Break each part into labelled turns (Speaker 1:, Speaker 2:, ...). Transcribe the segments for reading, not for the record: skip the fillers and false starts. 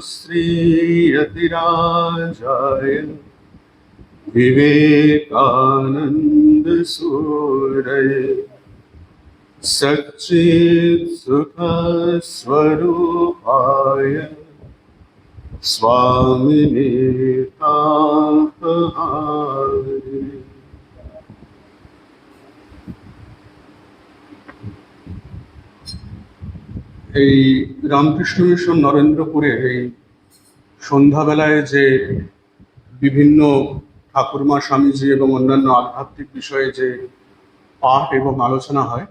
Speaker 1: श्रीयतिराजाय विवेकानंद सूरये सच्चित् सुख स्वरूपाय स्वामिने तापहारिणे। এই রামকৃষ্ণ মিশন নরেন্দ্রপুরের এই সন্ধ্যাবেলায় যে বিভিন্ন ঠাকুরমা স্বামীজি এবং অন্যান্য আধ্যাত্মিক বিষয়ে যে পাঠ এবং আলোচনা হয়,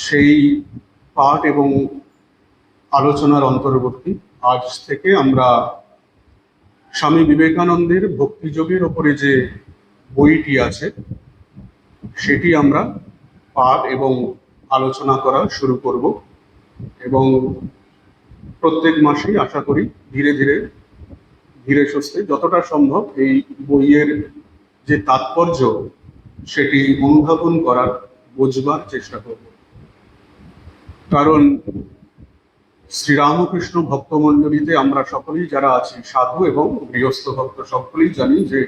Speaker 1: সেই পাঠ এবং আলোচনার অন্তর্বর্তী আজ থেকে আমরা স্বামী বিবেকানন্দের ভক্তিযোগের ওপরে যে বইটি আছে সেটি আমরা পাঠ এবং আলোচনা করা শুরু করব এবং প্রত্যেক মাসেই আশা করি ধীরে ধীরে ধীরে সুস্থে যতটা সম্ভব এই বইয়ের যে তাৎপর্য সেটি অনুধাবন করার বোঝবার চেষ্টা করব। কারণ শ্রীরামকৃষ্ণ ভক্তমণ্ডলীতে আমরা সকলেই যারা আছি সাধু এবং গৃহস্থ ভক্ত সকলেই জানি যে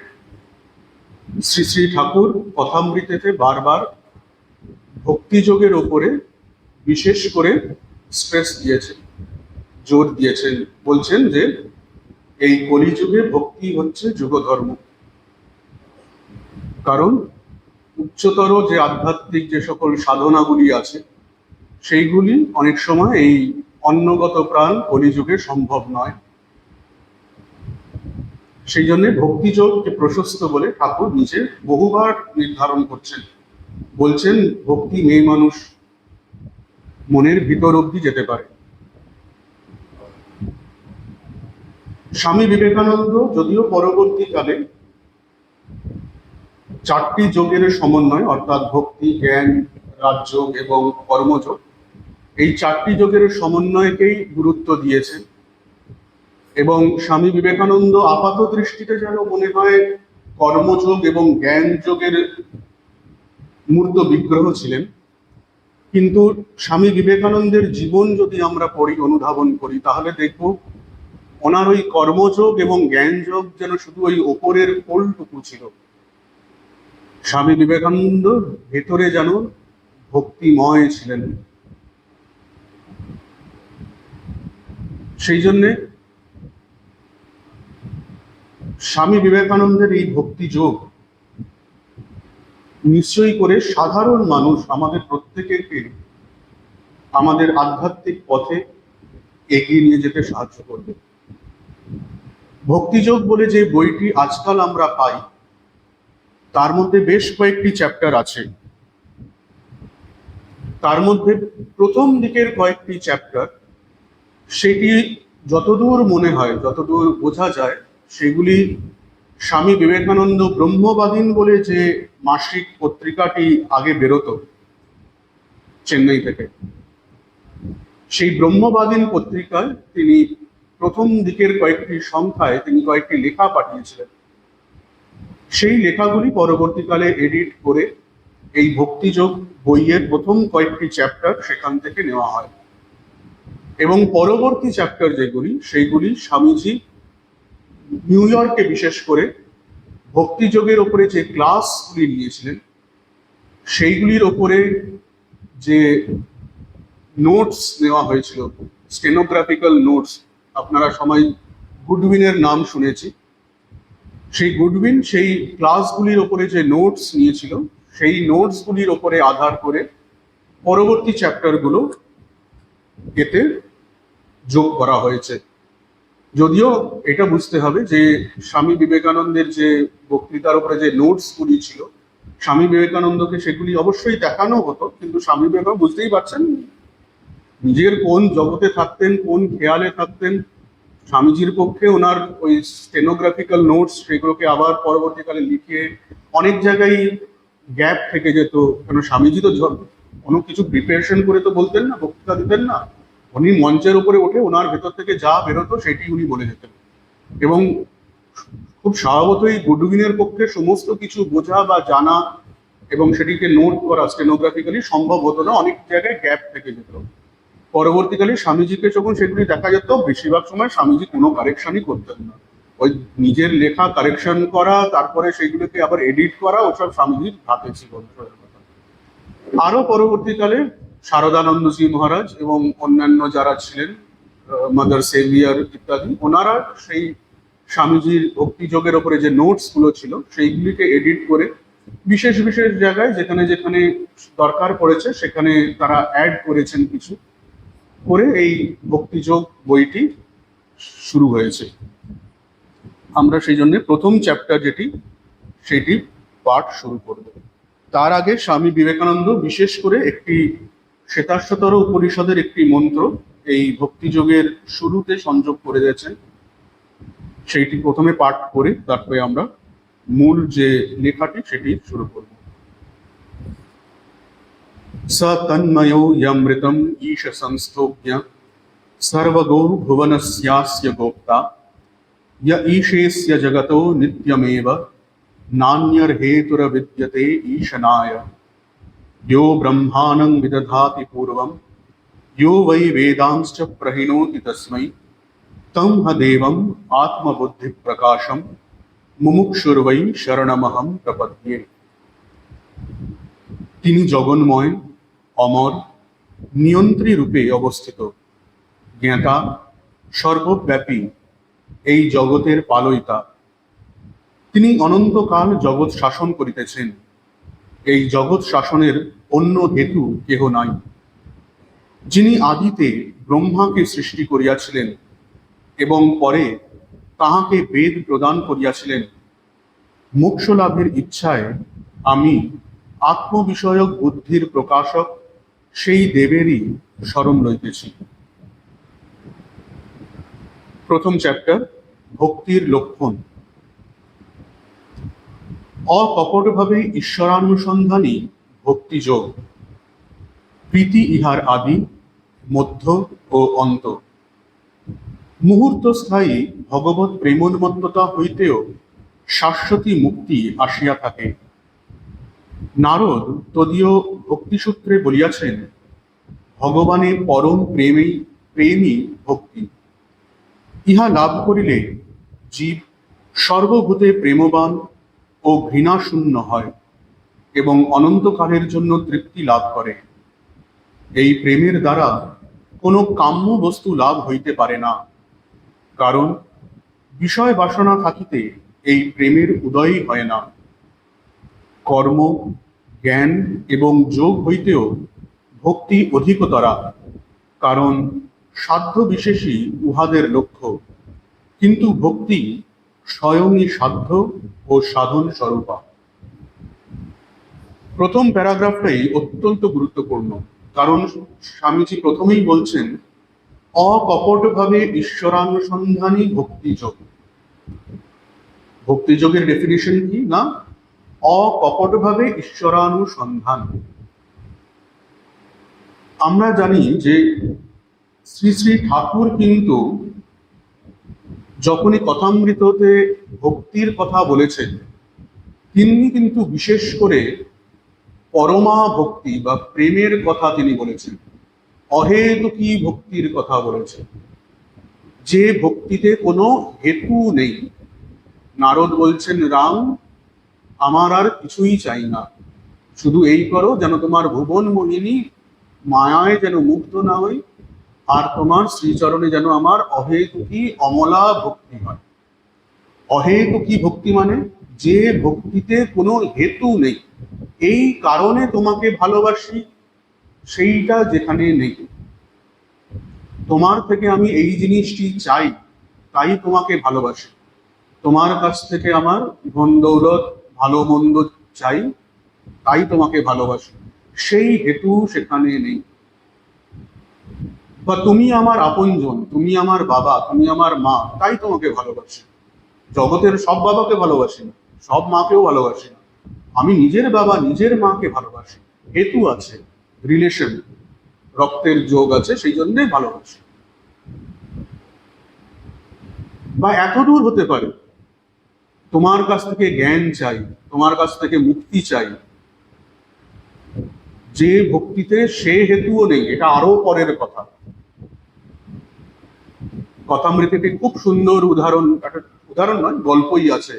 Speaker 1: শ্রী শ্রী ঠাকুর কথামৃতেতে বারবার ভক্তিযোগের ওপরে বিশেষ করে স্ট্রেস দিয়েছেন, জোর দিয়েছেন, বলছেন যে এই কলিযুগে ভক্তি হচ্ছে যুগধর্ম। কারণ উচ্চতর যে আধ্যাত্মিক যে সকল সাধনাগুলি আছে সেইগুলি অনেক সময় এই অন্নগত প্রাণ কলিযুগে সম্ভব নয়। সেই জন্য ভক্তিযোগকে প্রশস্ত বলে ঠাকুর নিজে বহুবার নির্ধারণ করছেন, বলছেন ভক্তি মেয়ে মানুষ মনের ভিতর অবধি যেতে পারে। স্বামী বিবেকানন্দ যদিও পরবর্তীকালে চারটি যোগের সমন্বয় অর্থাৎ ভক্তি, জ্ঞান, রাজযোগ এবং কর্মযোগ, এই চারটি যোগের সমন্বয়কেই গুরুত্ব দিয়েছেন এবং স্বামী বিবেকানন্দ আপাত দৃষ্টিতে যেন মনে হয় কর্মযোগ এবং জ্ঞান যোগের মূর্ত বিগ্রহ ছিলেন, কিন্তু স্বামী বিবেকানন্দের জীবন যদি আমরা পড়ি, অনুধাবন করি, তাহলে দেখব ওনার ওই কর্মযোগ এবং জ্ঞান যোগ যেন শুধু ওই ওপরের কোলটুকু ছিল। স্বামী বিবেকানন্দ ভেতরে যেন ভক্তিময় ছিলেন। সেই জন্যে স্বামী বিবেকানন্দের এই ভক্তিযোগ নিশ্চয়ই করে সাধারণ মানুষ আমাদের প্রত্যেকেকে আমাদের আধ্যাত্মিক পথে এগিয়ে নিয়ে যেতে সাহায্য করবে। ভক্তিযোগ বলে যে বইটি আজকাল আমরা পাই তার মধ্যে বেশ কয়েকটি চ্যাপ্টার আছে। তার মধ্যে প্রথম দিকের কয়েকটি চ্যাপ্টার, সেটি যতদূর মনে হয়, যতদূর বোঝা যায়, সেগুলি স্বামী বিবেকানন্দ ব্রহ্মবাদিন বলে যে মাসিক পত্রিকাটি আগে বেরোতো চেন্নাই থেকে, সেই ব্রহ্মবাদিন পত্রিকায় তিনি প্রথম দিকের কয়েকটি সংখ্যায় তিনি কয়েকটি লেখা পাঠিয়েছিলেন। সেই লেখাগুলি পরবর্তীকালে এডিট করে এই ভক্তিযোগ বইয়ের প্রথম কয়েকটি চ্যাপ্টার সেখান থেকে নেওয়া হয় এবং পরবর্তী চ্যাপ্টার যেগুলি, সেইগুলি স্বামীজি নিউ ইয়র্কে বিশেষ করে ভক্তিযোগের ওপরে যে ক্লাসগুলি নিয়েছিলেন সেইগুলির ওপরে যে নোটস নেওয়া হয়েছিল, স্টেনোগ্রাফিক্যাল নোটস, আপনারা সবাই গুডউইনের নাম শুনেছি, সেই গুডউইন সেই ক্লাসগুলির ওপরে যে নোটস নিয়েছিল সেই নোটসগুলির ওপরে আধার করে পরবর্তী চ্যাপ্টারগুলো এতে যোগ করা হয়েছে। যদিও এটা বুঝতে হবে যে স্বামী বিবেকানন্দের যে বক্তৃতার উপরে যে নোটসগুলি ছিল, স্বামী বিবেকানন্দকে সেগুলি অবশ্যই দেখানো হতো, কিন্তু স্বামী বিবেকানন্দ বুঝতেই পারছেন নিজের কোন জগতে থাকতেন, কোন খেয়ালে থাকতেন। স্বামীজির পক্ষে ওনার ওই স্টেনোগ্রাফিক্যাল নোটস সেগুলোকে আবার পরবর্তীকালে লিখে অনেক জায়গায় গ্যাপ থেকে যেত, কেন স্বামীজি তো কোনো কিছু প্রিপারেশন করে তো বলতেন না, বক্তৃতা দিতেন না, উনি মঞ্চের উপরে উঠে ওনার ভেতর থেকে যা বেরোতো সেটি উনি বলে যেতেন এবং খুব স্বভাবতই গুডউইনের পক্ষে সমস্ত কিছু বোঝা বা জানা এবং সেটিকে নোট করা স্টেনোগ্রাফিক্যালি সম্ভব হতো না, অনেক জায়গায় গ্যাপ থেকে যেত। পরবর্তীকালে স্বামীজিকে যখন সেগুলি দেখা যেত, বেশিরভাগ সময় স্বামীজি কোনো কারেকশনই করতেন না। ওই নিজের লেখা কারেকশন করা, তারপরে সেইগুলোকে আবার এডিট করা, ওসব স্বামীজির হাতে ছিল না। আরো পরবর্তীকালে শারদানন্দজি মহারাজ এবং অন্যান্য যারা ছিলেন, মাদার সেভিয়ার ইত্যাদি, ওনারা সেই স্বামীজির ভক্তিযোগের ওপরে যে নোটস গুলো ছিল সেইগুলিকে এডিট করে বিশেষ বিশেষ জায়গায় যেখানে যেখানে দরকার পড়েছে সেখানে তারা অ্যাড করেছেন কিছু করে, এই ভক্তিযোগ বইটি শুরু হয়েছে। আমরা সেই জন্য প্রথম চ্যাপ্টার যেটি সেটি পাঠ শুরু করব। তার আগে স্বামী বিবেকানন্দ বিশেষ করে একটি শ্বেতাশ্বতর উপনিষদের একটি মন্ত্র এই ভক্তিযোগের শুরুতে সংযোগ করে দিয়েছেন, সেইটি প্রথমে পাঠ করে তারপরে আমরা মূল যে লেখাটি সেটি শুরু করব। स तन्मयो यमृतम ईश संस्थोज्ञ सर्वगो भुवनस्यास्य गोप्ता य ईशेस्य जगतो नित्यमेव नान्यर्हेतुरविद्यते ईशनाय यो ब्रह्माणं विदधाति पूर्वं यो वै वेदांश्च प्रहिणोति तस्मै तं ह देवम् आत्मबुद्धिप्रकाशं मुमुक्षुर्वै शरणमहं प्रपद्ये। তিনি জগন্ময়, অমর, নিয়ন্ত্রী রূপে অবস্থিত, জ্ঞাতা, সর্বব্যাপী, এই জগতের পালয়িতা। তিনি অনন্তকাল জগৎ শাসন করিতেছেন। এই জগৎ শাসনের অন্য হেতু কেহ নাই। যিনি আদিতে ব্রহ্মাকে সৃষ্টি করিয়াছিলেন এবং পরে তাহাকে বেদ প্রদান করিয়াছিলেন, মোক্ষ লাভের ইচ্ছায় আমি আত্মবিষয়ক বুদ্ধির প্রকাশক সেই দেবেরই শরণ লইতেছি। প্রথম চ্যাপ্টার, ভক্তির লক্ষণ। অকপটভাবে ঈশ্বরানুসন্ধানী ভক্তিযোগ। প্রীতি ইহার আদি, মধ্য ও অন্ত। মুহূর্ত স্থায়ী ভগবৎ প্রেমোন্মত্ততা হইতেও শাশ্বতী মুক্তি আসিয়া থাকে। নারদ তদীয় ভক্তিসূত্রে বলিয়াছেন, ভগবানের পরম প্রেমই ভক্তি। ইহা লাভ করিলে জীব সর্বভূতে প্রেমবান ও ঘৃণাশূন্য হয় এবং অনন্তকালের জন্য তৃপ্তি লাভ করে। এই প্রেমের দ্বারা কোনো কাম্য বস্তু লাভ হইতে পারে না, কারণ বিষয় বাসনা থাকিতে এই প্রেমের উদয়ই হয় না। কর্ম, জ্ঞান এবং যোগ হইতেও ভক্তি অধিকতরা, কারণ সাধ্য বিশেষই উহাদের লক্ষ্য, কিন্তু ভক্তি স্বয়ংই সাধ্য ও সাধন স্বরূপা। প্রথম প্যারাগ্রাফটাই অত্যন্ত গুরুত্বপূর্ণ, কারণ স্বামীজি প্রথমেই বলছেন অকপটভাবে ঈশ্বরানুসন্ধানী ভক্তিযোগ। ভক্তিযোগের ডেফিনিশন কি না? অকপটভাবে ঈশ্বরানুসন্ধান। আমরা জানি যে শ্রী শ্রী ঠাকুর কিন্তু যখনই কথামৃততে ভক্তির কথা বলেছেন, তিনি কিন্তু বিশেষ করে পরমা ভক্তি বা প্রেমের কথা তিনি বলেছেন, অহেতুকী ভক্তির কথা বলেছেন, যে ভক্তিতে কোনো হেতু নেই। নারদ বলছেন, রাম, আমার আর কিছুই চাই না, শুধু এই করো যেন তোমার ভুবন মোহিনী মায়ায় যেন মুগ্ধ না হই, আর তোমার শ্রীচরণে যেন আমার অহেতুকী অমলা ভক্তি হয়। অহেতুকী ভক্তি মানে যে ভক্তিতে কোনো হেতু নেই, এই কারণে তোমাকে ভালোবাসি, সেইটা যেখানে নেই। তোমার থেকে আমি এই জিনিসটি চাই, তাই তোমাকে ভালোবাসি। তোমার কাছ থেকে আমার ধন দৌলত ভালো মন্দ চাই, তাই তোমাকে ভালোবাসি, সেই হেতু সেখানে নেই। বা তুমি আমার আপনজন, তুমি আমার বাবা, তুমি আমার মা, তাই তোমাকে ভালোবাসি। জগতের সব বাবাকে ভালোবাসি না, সব মাকেও ভালোবাসি না। আমি নিজের বাবা নিজের মাকে ভালোবাসি, হেতু আছে, রিলেশন, রক্তের যোগ আছে, সেই জন্যই ভালোবাসি। বা এতদূর হতে পারে, তোমার কাছ থেকে জ্ঞান চাই, তোমার কাছ থেকে মুক্তি চাই, যে ভক্তিতে সে হেতুও নেই, এটা আরো পরের কথা। কথামৃতে একটি খুব সুন্দর উদাহরণ, একটা উদাহরণ নয়, গল্পই আছে।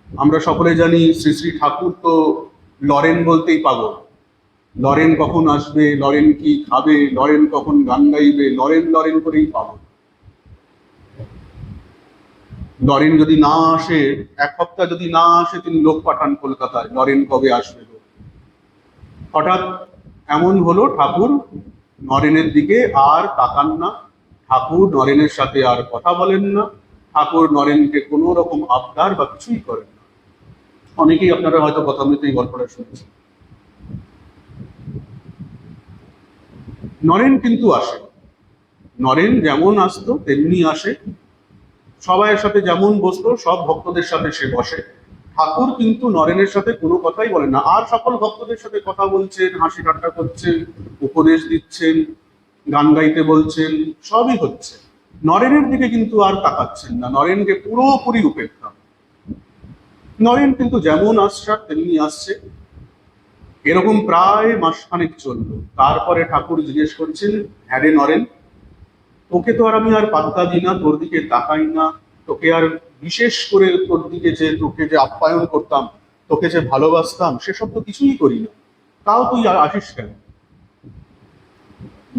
Speaker 1: আমরা সকলে জানি শ্রী শ্রী ঠাকুর তো লরেন বলতেই পাগল। লরেন কখন আসবে, লরেন কি খাবে, লরেন কখন গান গাইবে, লরেন লরেন করেই পাগল। লরেন যদি না আসে, এক সপ্তাহ যদি না আসে, তিনি লোক পাঠান কলকাতায়, লরেন কবে আসবে। হঠাৎ এমন হলো, ঠাকুর নরেনের দিকে আর তাকান না, ঠাকুর নরেনের সাথে আর কথা বলেন না, ঠাকুর নরেনকে কোনো রকম আবদার বা কিছুই করেন না। অনেকেই আপনারা হয়তো কথামৃতে এই গল্পটা শুনেছেন। নরেন কিন্তু আসে, নরেন যেমন আসতো তেমনি আসে, সবাইয়ের সাথে যেমন বসতো সব ভক্তদের সাথে সে বসে। ঠাকুর কিন্তু নরেনের সাথে কোনো কথাই বলেন না, আর সকল ভক্তদের সাথে কথা বলছেন, হাসি ঠাট্টা করছেন, উপদেশ দিচ্ছেন, গান গাইতে বলছেন, সবই হচ্ছে। নরেনের দিকে কিন্তু আর তাকাচ্ছেন না, নরেনকে পুরোপুরি উপেক্ষা। নরেন কিন্তু যেমন আসছে তেমনি আসছে। এরকম প্রায় মাসখানেক চললো। তারপরে ঠাকুর জিজ্ঞেস করছেন, হ্যাঁ রে নরেন, তোকে তো আর আমি আর পাত্তা দিই না, তোর দিকে তাকাই না, তোকে আর বিশেষ করে তোর দিকে যে তোকে যে আপ্যায়ন করতাম, তোকে যে ভালোবাসতাম, সেসব তো কিছুই করি না, তাও তুই আর আসিস কেন?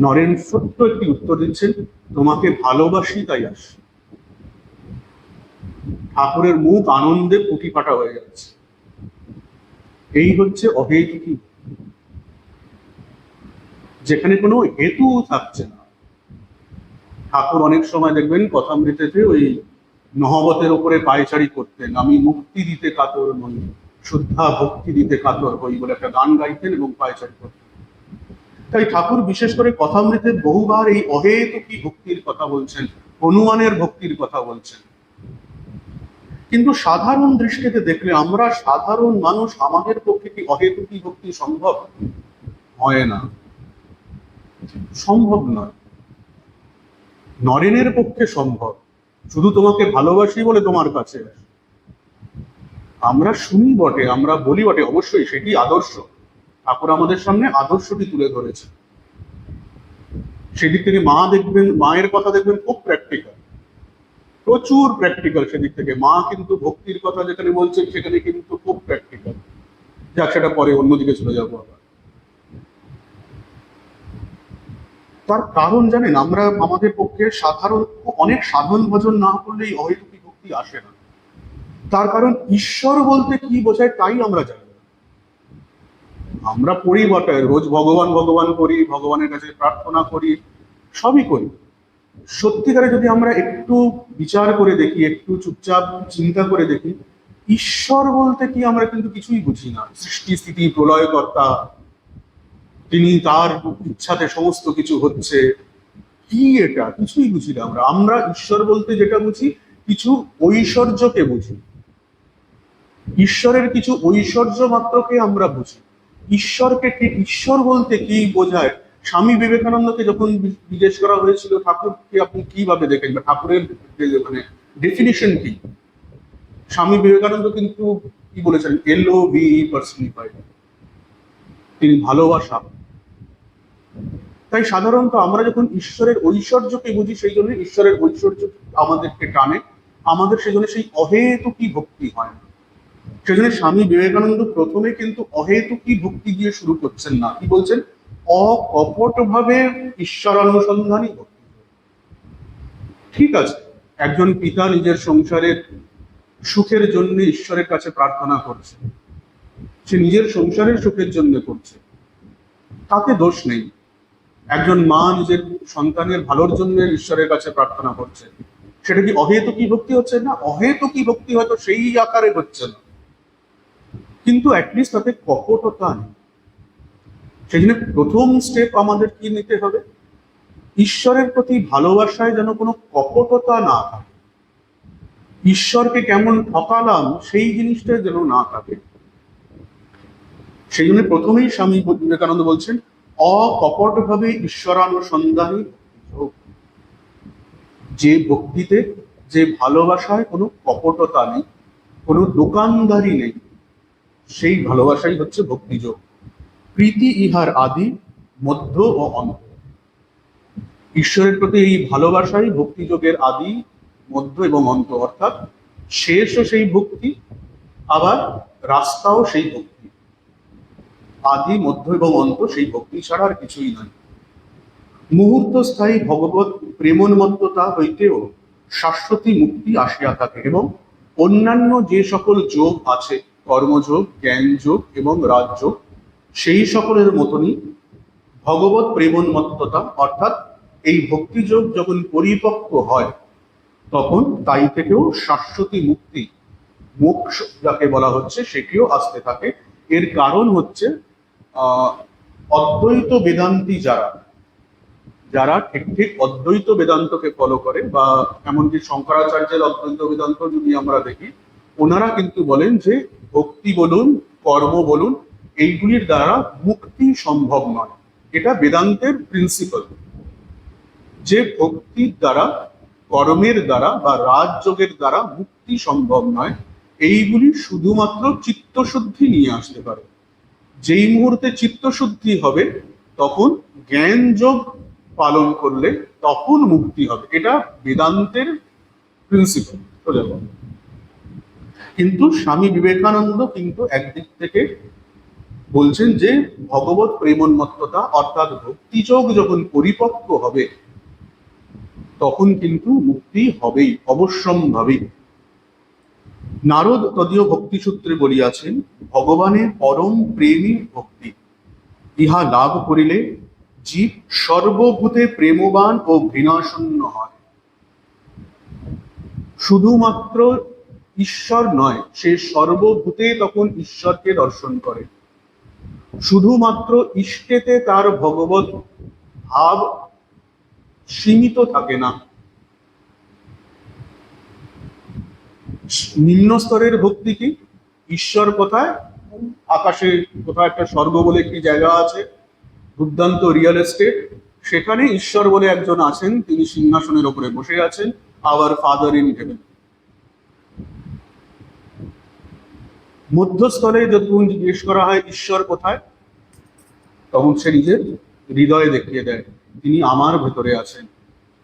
Speaker 1: নরেন সত্য একটি উত্তর দিচ্ছেন, তোমাকে ভালোবাসি তাই আসি। ঠাকুরের মুখ আনন্দে ফুটি ফাটা হয়ে যাচ্ছে। এই হচ্ছে অহেতুকী, যেখানে কোনো হেতু থাকছে না। ঠাকুর অনেক সময় দেখবেন কথামৃতেতে ওই নহবতের উপরে পায়চারি করতেন, আমি মুক্তি দিতে কাতর নই, শুদ্ধা ভক্তি দিতে কাতর হই বলে একটা গান গাইতেন এবং পায়চারি করতেন। তাই ঠাকুর বিশেষ করে কথামৃতে বহুবার এই অহেতুকী ভক্তির কথা বলছেন, অনুমানের ভক্তির কথা বলছেন। কিন্তু সাধারণ দৃষ্টিতে দেখলে, আমরা সাধারণ মানুষ, আমাদের পক্ষে কি অহেতুকী ভক্তি সম্ভব? হয় না, সম্ভব নয়। নরেনের পক্ষে সম্ভব, শুধু তোমাকে ভালোবাসি বলে তোমার কাছে আসে। আমরা শুনি বটে, আমরা বলি বটে, অবশ্যই সেটি আদর্শ, ঠাকুর আমাদের সামনে আদর্শটি তুলে ধরেছে। সেদিক থেকে মা দেখবেন, মায়ের কথা দেখবেন খুব প্র্যাকটিক্যাল, প্রচুর প্র্যাকটিক্যাল। সেদিক থেকে মা কিন্তু ভক্তির কথা যেখানে বলছেন সেখানে কিন্তু খুব প্র্যাকটিক্যাল। যাক, সেটা পরে অন্যদিকে চলে যাবো আবার। তার কারণ জানেন, আমরা আমাদের পক্ষে সাধারণ অনেক সাধন ভজন না করলেই অহেতুকী ভক্তি আসে না। তার কারণ ঈশ্বর বলতে কি বোঝায় তাই আমরা জানি না। আমরা পড়ি বটে, রোজ ভগবান ভগবান করি, ভগবানের কাছে প্রার্থনা করি, সবই করি। সত্যিকারে যদি আমরা একটু বিচার করে দেখি, একটু চুপচাপ চিন্তা করে দেখি, ঈশ্বর বলতে কি আমরা কিন্তু কিছুই বুঝি না। সৃষ্টি স্থিতি প্রলয়কর্তা, তিনি তার ইচ্ছাতে সমস্ত কিছু হচ্ছে, কি এটা কিছুই বুঝি না আমরা। আমরা ঈশ্বর বলতে যেটা বুঝি, কিছু ঐশ্বর্যকে বুঝি, ঈশ্বরের কিছু ঐশ্বর্য মাত্রকে আমরা বুঝি। ঈশ্বরকে কি, ঈশ্বর বলতে কি বোঝায়? স্বামী বিবেকানন্দকে যখন জিজ্ঞেস করা হয়েছিল ঠাকুরকে আপনি কিভাবে দেখেন, বা ঠাকুরের মানে ডেফিনিশন কি, স্বামী বিবেকানন্দ কিন্তু কি বলেছেন, LOVE পার্সনিফাইড, তিনি ভালোবাসা। তাই সাধারণত আমরা যখন ঈশ্বরের ঐশ্বর্যকে বুঝি, সেই জন্য ঈশ্বরের ঐশ্বর্য আমাদেরকে টানে, আমাদের সেজন্য সেই অহেতুকী ভক্তি হয় না। সেজন্য স্বামী বিবেকানন্দ প্রথমে কিন্তু অহেতুকী ভক্তি দিয়ে শুরু করছেন না, কি বলছেন, অকপট ভাবে ঈশ্বরানুসন্ধানী ভক্তি। ঠিক আছে, একজন পিতা নিজের সংসারের সুখের জন্য ঈশ্বরের কাছে প্রার্থনা করছে, সে নিজের সংসারের সুখের জন্য করছে, তাতে দোষ নেই। একজন মা নিজের সন্তানের ভালোর জন্য ঈশ্বরের কাছে প্রার্থনা করছে, সেটা কি অহেতুকী ভক্তি হচ্ছে? না, অহেতুকী ভক্তি হয়তো সেই আকারে হচ্ছে না, কিন্তু অ্যাটলিস্ট তাতে কপটতা নেই। সেই জন্য প্রথম স্টেপ আমাদের কি নিতে হবে, ঈশ্বরের প্রতি ভালোবাসায় যেন কোনো কপটতা না থাকে, ঈশ্বরকে কেমন ঠকালাম সেই জিনিসটা যেন না থাকে। সেই জন্য প্রথমেই স্বামী বিবেকানন্দ বলছেন, অকপট ভাবে ঈশ্বরানুসন্ধানী, যে ভক্তিতে, যে ভালোবাসায় কোনো কপটতা নেই, কোনো দোকানদারি নেই, সেই ভালোবাসাই হচ্ছে ভক্তিযোগ। প্রীতি ইহার আদি, মধ্য ও অন্ত। ঈশ্বরের প্রতি এই ভালোবাসাই ভক্তিযোগের আদি, মধ্য এবং অন্ত, অর্থাৎ শেষও সেই ভক্তি, আবার রাস্তাও সেই ভক্তি। আদি, মধ্য এবং অন্ত সেই ভক্তি ছাড়া আর কিছুই নয়। মুহূর্ত স্থায়ী ভগবত প্রেমোন্মত্ততা হইতেও শাশ্বতী মুক্তি আসিয়া থাকে, এবং অন্যান্য যে সকল যোগ আছে, কর্মযোগ, জ্ঞান যোগ এবং রাজযোগ, সেই সকলের মতনই ভগবত প্রেমোন্মত্ততা অর্থাৎ এই ভক্তিযোগ যখন পরিপক্ক হয়, তখন তাই থেকেও শাশ্বতী মুক্তি, মোক্ষ যাকে বলা হচ্ছে, সেটিও আসতে থাকে। এর কারণ হচ্ছে অদ্বৈত বেদান্তি যারা যারা ঠিক ঠিক অদ্বৈত বেদান্তকে ফলো করে, বা এমনকি শঙ্করাচার্যের অদ্বৈত বেদান্ত যদি আমরা দেখি, ওনারা কিন্তু বলেন যে ভক্তি বলুন, কর্ম বলুন, এইগুলির দ্বারা মুক্তি সম্ভব নয়। এটা বেদান্তের প্রিন্সিপাল, যে ভক্তির দ্বারা, কর্মের দ্বারা বা রাজযোগের দ্বারা মুক্তি সম্ভব নয়। এইগুলি শুধুমাত্র চিত্তশুদ্ধি নিয়ে আসতে পারে। যেই মুহূর্তে চিত্তশুদ্ধি হবে, তখন জ্ঞান যোগ পালন করলে তখন মুক্তি হবে। এটা বেদান্তের প্রিন্সিপাল। কিন্তু স্বামী বিবেকানন্দ কিন্তু একদিক থেকে বলছেন যে ভগবত প্রেমোন্মত্ততা অর্থাৎ ভক্তিযোগ যখন পরিপক্ক হবে, তখন কিন্তু মুক্তি হবেই, অবশ্যম্ভাবী। নারদ তদীয় ভক্তিসূত্রে বলিয়াছেন, ভগবানের পরম প্রেমী ভক্তি, ইহা লাভ করিলে জীব সর্বভূতে প্রেমবান ও ঘৃণাশূন্য হয়। শুধুমাত্র ঈশ্বর নয়, সে সর্বভূতে তখন ঈশ্বরকে দর্শন করে। শুধুমাত্র ইষ্টেতে তার ভগবত ভাব সীমিত থাকে না। নিম্ন স্তরের ভক্তি কি? ঈশ্বর কোথায়? আকাশে কোথাও একটা স্বর্গ বলে একটি জায়গা আছে, দুর্দান্ত রিয়েল এস্টেট, সেখানে ঈশ্বর বলে একজন আছেন, তিনি সিংহাসনের উপরে বসে আছেন, আওয়ার ফাদার ইন হেভেন। মধ্যস্থলে যখন জিজ্ঞেস করা হয় ঈশ্বর কোথায়, তখন সে নিজের হৃদয়ে দেখিয়ে দেয়, তিনি আমার ভেতরে আছেন।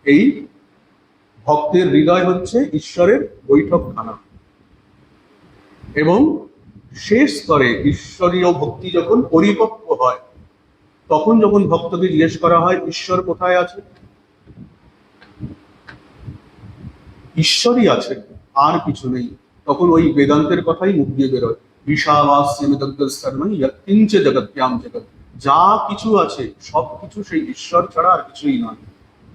Speaker 1: এই ভক্তের হৃদয় হচ্ছে ঈশ্বরের বৈঠকখানা। এবং শেষ স্তরে ঈশ্বরীয় ভক্তি যখন পরিপক্ক হয়, তখন যখন ভক্তকে জিজ্ঞেস করা হয় ঈশ্বর কোথায় আছে, ঈশ্বরই আছে, আর কিছু নেই, তখন ওই বেদান্তের কথাই মুখ দিয়ে বেরোয়, জগৎ, যা কিছু আছে সবকিছু সেই ঈশ্বর ছাড়া আর কিছুই নয়।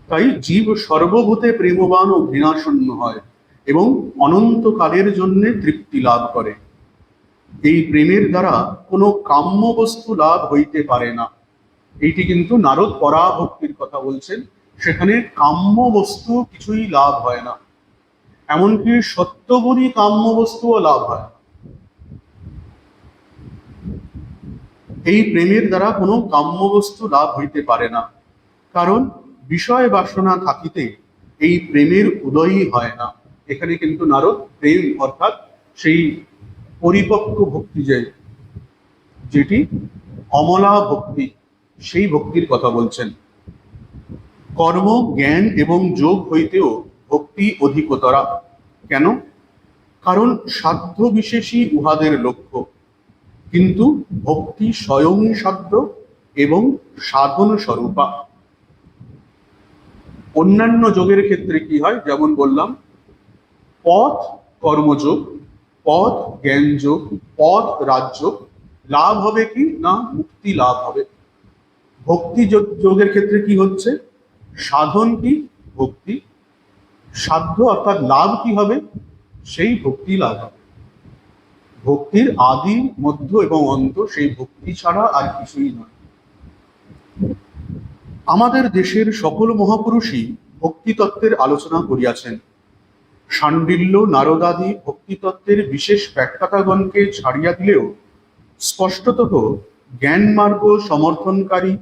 Speaker 1: তাই জীব সর্বভূতে প্রেমবান ও ঘৃণাশূন্য হয় এবং অনন্তকালের জন্য তৃপ্তি লাভ করে। এই প্রেমের দ্বারা কোনো কাম্য বস্তু লাভ হইতে পারে না। এইটি কিন্তু নারদ পরাভক্তির কথা বলছেন, সেখানে কাম্য বস্তু কিছুই লাভ হয় না, এমনকি সত্যগুণী কাম্য বস্তুও লাভ হয়। এই প্রেমের দ্বারা কোনো কাম্য বস্তু লাভ হইতে পারে না, কারণ বিষয় বাসনা থাকিতে এই প্রেমের উদয়ই হয় না। এখানে কিন্তু নারদ প্রেম অর্থাৎ সেই পরিপক্ক ভক্তি, যেটি অমলা ভক্তি, সেই ভক্তির কথা বলছেন। কর্ম, জ্ঞান এবং যোগ হইতেও ভক্তি অধিকতরা। কেন? কারণ সাধ্য বিশেষই উহাদের লক্ষ্য, কিন্তু ভক্তি স্বয়ং সাধ্য এবং সাধন স্বরূপা। অন্যান্য যোগের ক্ষেত্রে কি হয়, যেমন বললাম, পথ কর্মযোগ, পথ জ্ঞান যোগ, পথ রাজযোগ, লাভ হবে কি না মুক্তি লাভ হবে। ভক্তি যোগের ক্ষেত্রে কি হচ্ছে, সাধন কি ভক্তি, সাধ্য অর্থাৎ লাভ কি হবে, সেই ভক্তি লাভ হবে। ভক্তির আদি, মধ্য এবং অন্ত সেই ভক্তি ছাড়া আর কিছুই নয়। আমাদের দেশের সকল মহাপুরুষই ভক্তিতত্ত্বের আলোচনা করিয়াছেন। শাণ্ডিল্য, নারদাদি ভক্তিতত্ত্বের বিশেষ ব্যাখ্যাতাগণকে ছাড়িয়া দিলেও স্পষ্টতঃ জ্ঞান মার্গ সমর্থনকারী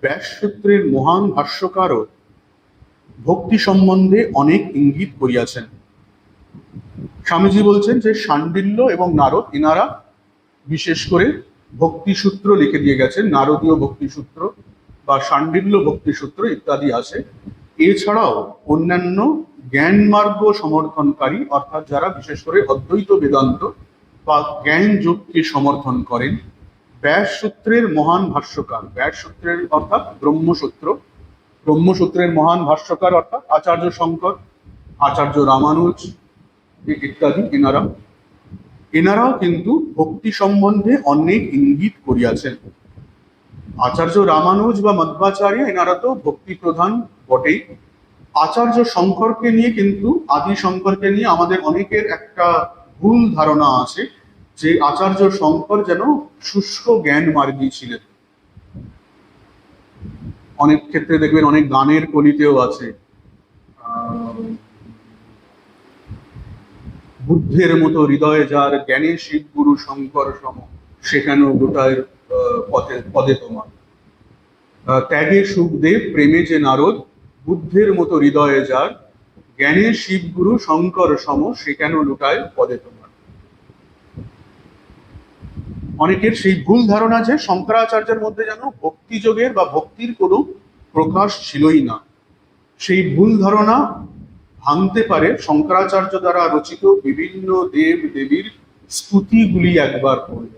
Speaker 1: ব্যাসসূত্রের মহান ভাষ্যকারও ভক্তি সম্বন্ধে অনেক ইঙ্গিত করিয়াছেন। স্বামীজি বলছেন যে শাণ্ডিল্য এবং নারদ, এনারা বিশেষ করে ভক্তিসূত্র লিখে দিয়ে গেছেন, নারদীয় ভক্তিসূত্র। বা শাণ্ডিল্য ভক্তি সূত্র ইত্যাদি আছে। এছাড়াও অন্যান্য জ্ঞান মার্গ সমর্থনকারী, অর্থাৎ যারা বিশেষ করে অদ্বৈত বেদান্ত বা জ্ঞান যোগকে সমর্থন করেন, ব্যাস সূত্রের মহান ভাষ্যকার, ব্যাস সূত্রের অর্থাৎ ব্রহ্মসূত্র, ব্রহ্মসূত্রের মহান ভাষ্যকার অর্থাৎ আচার্য শঙ্কর, আচার্য রামানুজ ইত্যাদি, এনারাও কিন্তু ভক্তি সম্বন্ধে অনেক ইঙ্গিত করিয়াছেন। আচার্য রামানুজ বা মধ্বাচার্য এনারা তো ভক্তি প্রধান বটেই। আচার্য শঙ্করকে নিয়ে কিন্তু, আদি শঙ্করকে নিয়ে আমাদের অনেকের একটা ভুল ধারণা আছে যে আচার্য শঙ্কর যেন শুষ্ক জ্ঞান মার্গী ছিলেন। অনেক ক্ষেত্রে দেখবেন অনেক গানের কলিতেও আছে বুদ্ধের মতো হৃদয়ে যার, জ্ঞানে শিব গুরু শঙ্কর সম, সেখানেও গোটায় পথে পদে তোমার, ত্যাগে সুখদেব প্রেমে যে নারদ, বুদ্ধের মতো হৃদয়ে যার, জ্ঞানে শিব গুরু শঙ্কর সম, সেখানেও লুটায় পদে তোমার। অনেকের সেই ভুল ধারণা যে শঙ্করাচার্যের মধ্যে যেন ভক্তিযোগের বা ভক্তির কোনো প্রকাশ ছিলই না। সেই ভুল ধারণা ভাঙতে পারে শঙ্করাচার্য দ্বারা রচিত বিভিন্ন দেব দেবীর স্তুতিগুলি একবার পড়লে।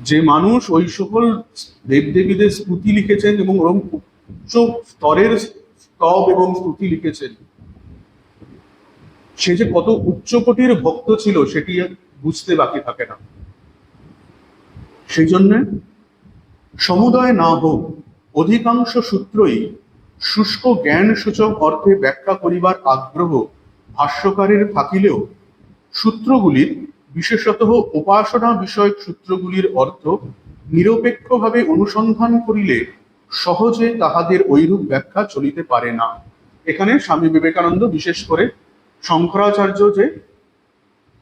Speaker 1: যে মানুষ ওই সকল দেবদেবীদের স্তুতি লিখেছেন এবং উচ্চ স্তরের স্তব এবং স্তুতি লিখেছেন, সে যে কত উচ্চকোটির ভক্ত ছিল সেটি বুঝতে বাকি থাকে না। সেই জন্য সমুদয় না হোক, অধিকাংশ সূত্রই শুষ্ক জ্ঞান সূচক অর্থে ব্যাখ্যা করিবার আগ্রহ ভাষ্যকারের থাকিলেও সূত্রগুলির, বিশেষত উপাসনা বিষয়ক সূত্রগুলির অর্থ নিরপেক্ষভাবে অনুসন্ধান করিলে সহজে তাহাদের ঐরূপ ব্যাখ্যা চলিতে পারে না। এখানে স্বামী বিবেকানন্দ বিশেষ করে শঙ্করাচার্য যে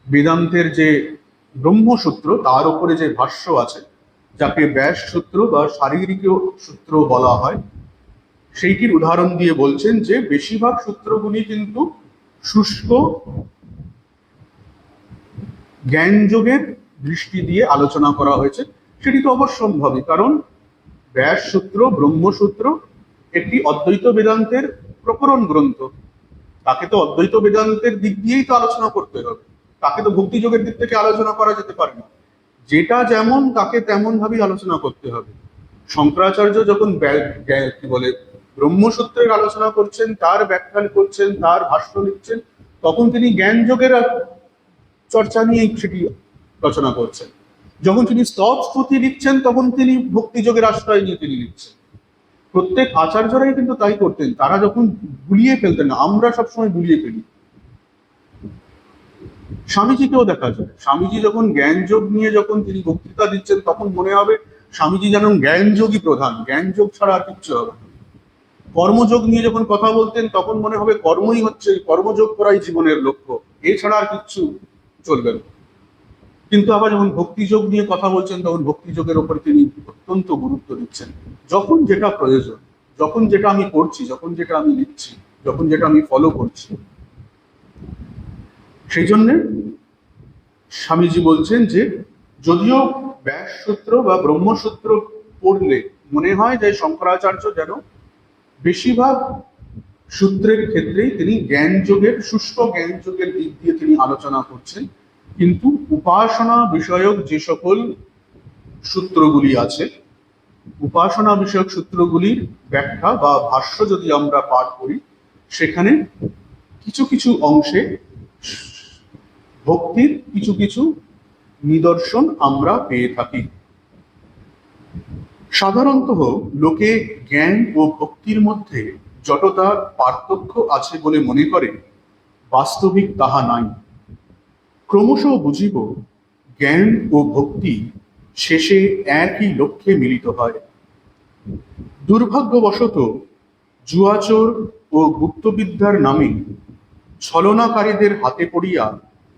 Speaker 1: বেদান্তের যে ব্রহ্মসূত্র তার উপরে যে ভাষ্য আছে, যাকে ব্যাস সূত্র বা শারীরিক সূত্র বলা হয়, সেইটির উদাহরণ দিয়ে বলছেন যে বেশিরভাগ সূত্রগুলি কিন্তু শুষ্ক জ্ঞানযোগের দৃষ্টি দিয়ে আলোচনা করা হয়েছে। সেটি তো অবশ্যম্ভাবী, কারণ ব্যাস সূত্র, ব্রহ্মসূত্র একটি অদ্বৈত বেদান্তের প্রকরণ গ্রন্থ। তাকে তো অদ্বৈত বেদান্তের দিক দিয়েই তো আলোচনা করতে হবে, তাকে তো ভক্তিযোগের দিক থেকে আলোচনা করা যেতে পারে না। যেটা যেমন তাকে তেমন ভাবেই আলোচনা করতে হবে। শঙ্করাচার্য যখন কি বলে ব্রহ্মসূত্রের আলোচনা করছেন, তার ব্যাখ্যা করছেন, তার ভাষ্য লিখছেন, তখন তিনি জ্ঞান যোগের চর্চা নিয়ে সেটি রচনা করছেন। যখন তিনি স্তব স্তুতি লিখছেন, তখন তিনি ভক্তিযোগের আশ্রয় নিয়ে তিনি লিখছেন। প্রত্যেক আচার্যরাই কিন্তু তাই করতেন। তারা যখন গুলিয়ে ফেলতেন না, আমরা সবসময় গুলিয়ে ফেলি। স্বামীজিকেও দেখা যায়, স্বামীজি যখন জ্ঞান যোগ নিয়ে যখন তিনি বক্তৃতা দিচ্ছেন, তখন মনে হবে স্বামীজি যেন জ্ঞান যোগই প্রধান, জ্ঞান যোগ ছাড়া আর কিচ্ছু হবে না। কর্মযোগ নিয়ে যখন কথা বলতেন, তখন মনে হবে কর্মই হচ্ছে, কর্মযোগ করাই জীবনের লক্ষ্য, এছাড়া আর কিচ্ছু চলবে না। কিন্তু আবার যখন ভক্তিযোগ নিয়ে কথা বলছেন, তখন ভক্তিযোগের ওপর তিনি অত্যন্ত গুরুত্ব দিচ্ছেন। যখন যেটা প্রয়োজন, যখন যেটা আমি করছি, যখন যেটা আমি লিখছি, যখন যেটা আমি ফলো করছি। সেই জন্যে স্বামীজি বলছেন যে যদিও ব্যাস সূত্র বা ব্রহ্মসূত্র পড়লে মনে হয় যে শঙ্করাচার্য যেন বেশিরভাগ সূত্রের ক্ষেত্রেই তিনি জ্ঞান যোগের, শুষ্ক জ্ঞান যোগের দিক দিয়ে তিনি আলোচনা করছেন, কিন্তু উপাসনা বিষয়ক যে সকল সূত্রগুলি আছে, উপাসনা বিষয়ক সূত্রগুলির ব্যাখ্যা বা ভাষ্য যদি আমরা পাঠ করি, সেখানে কিছু কিছু অংশে ভক্তির কিছু কিছু নিদর্শন আমরা পেয়ে থাকি। সাধারণত লোকে জ্ঞান ও ভক্তির মধ্যে যতটা পার্থক্য আছে বলে মনে করে, বাস্তবিক তাহা নাই। ক্রমশ বুঝিব জ্ঞান ও ভক্তি শেষে একই লক্ষ্যে মিলিত হয়। দুর্ভাগ্যবশত জুয়াচোর ও গুপ্তবিদ্যার নামে ছলনাকারীদের হাতে পড়িয়া